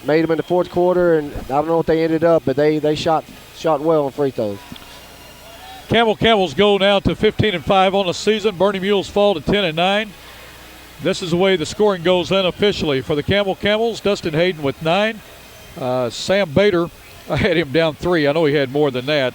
made them in the fourth quarter, and I don't know what they ended up, but they shot well on free throws. Camels go now to 15-5 on the season. Bernie Mules fall to 10-9. This is the way the scoring goes unofficially. For the Camels, Dustin Hayden with 9. Sam Bader, I had him down 3. I know he had more than that.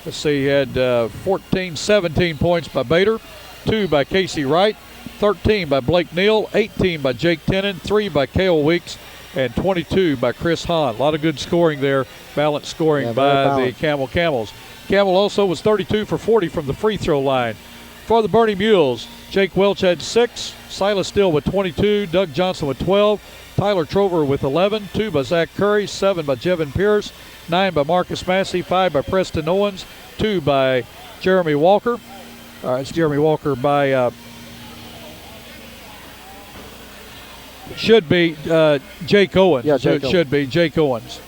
Let's see, he had 17 points by Bader, 2 by Casey Wright, 13 by Blake Neal, 18 by Jake Tenen, 3 by Cale Weeks, and 22 by Chris Hahn. A lot of good scoring there, balanced scoring by the Camels. Campbell also was 32 for 40 from the free throw line. For the Bernie Mules, Jake Welch had 6, Silas Still with 22, Doug Johnson with 12, Tyler Trover with 11, 2 by Zach Curry, 7 by Jevin Pierce, 9 by Marcus Massey, 5 by Preston Owens, 2 by Jeremy Walker. It's Jeremy Walker by should be Jake Owens. Yeah, Jake Owens. Should be Jake Owens.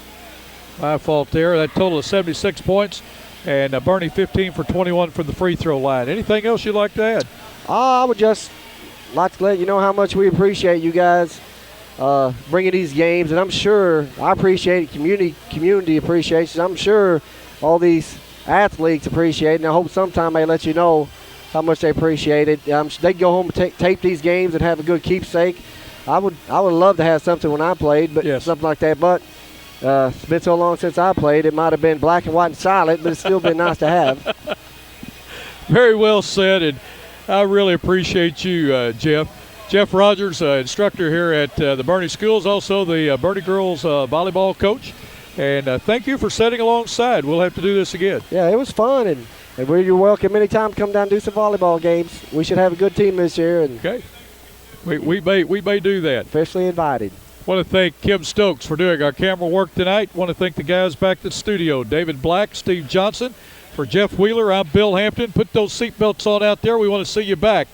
My fault there. That total of 76 points. And Bernie 15 for 21 from the free throw line. Anything else you'd like to add? I would just like to let you know how much we appreciate you guys bringing these games, and I'm sure I appreciate it. Community appreciates it. I'm sure all these athletes appreciate it, and I hope sometime they let you know how much they appreciate it. They can go home and tape these games and have a good keepsake. I would love to have something when I played, but something like that. But It's been so long since I played. It might have been black and white and silent, but it's still been nice to have. Very well said, and I really appreciate you, Jeff. Jeff Rogers, instructor here at the Bernie Schools, also the Bernie Girls volleyball coach. And thank you for sitting alongside. We'll have to do this again. Yeah, it was fun, and you're welcome anytime to come down and do some volleyball games. We should have a good team this year. And okay. We may do that. Officially invited. Want to thank Kim Stokes for doing our camera work tonight. Want to thank the guys back at the studio, David Black, Steve Johnson. For Jeff Wheeler, I'm Bill Hampton. Put those seatbelts on out there. We want to see you back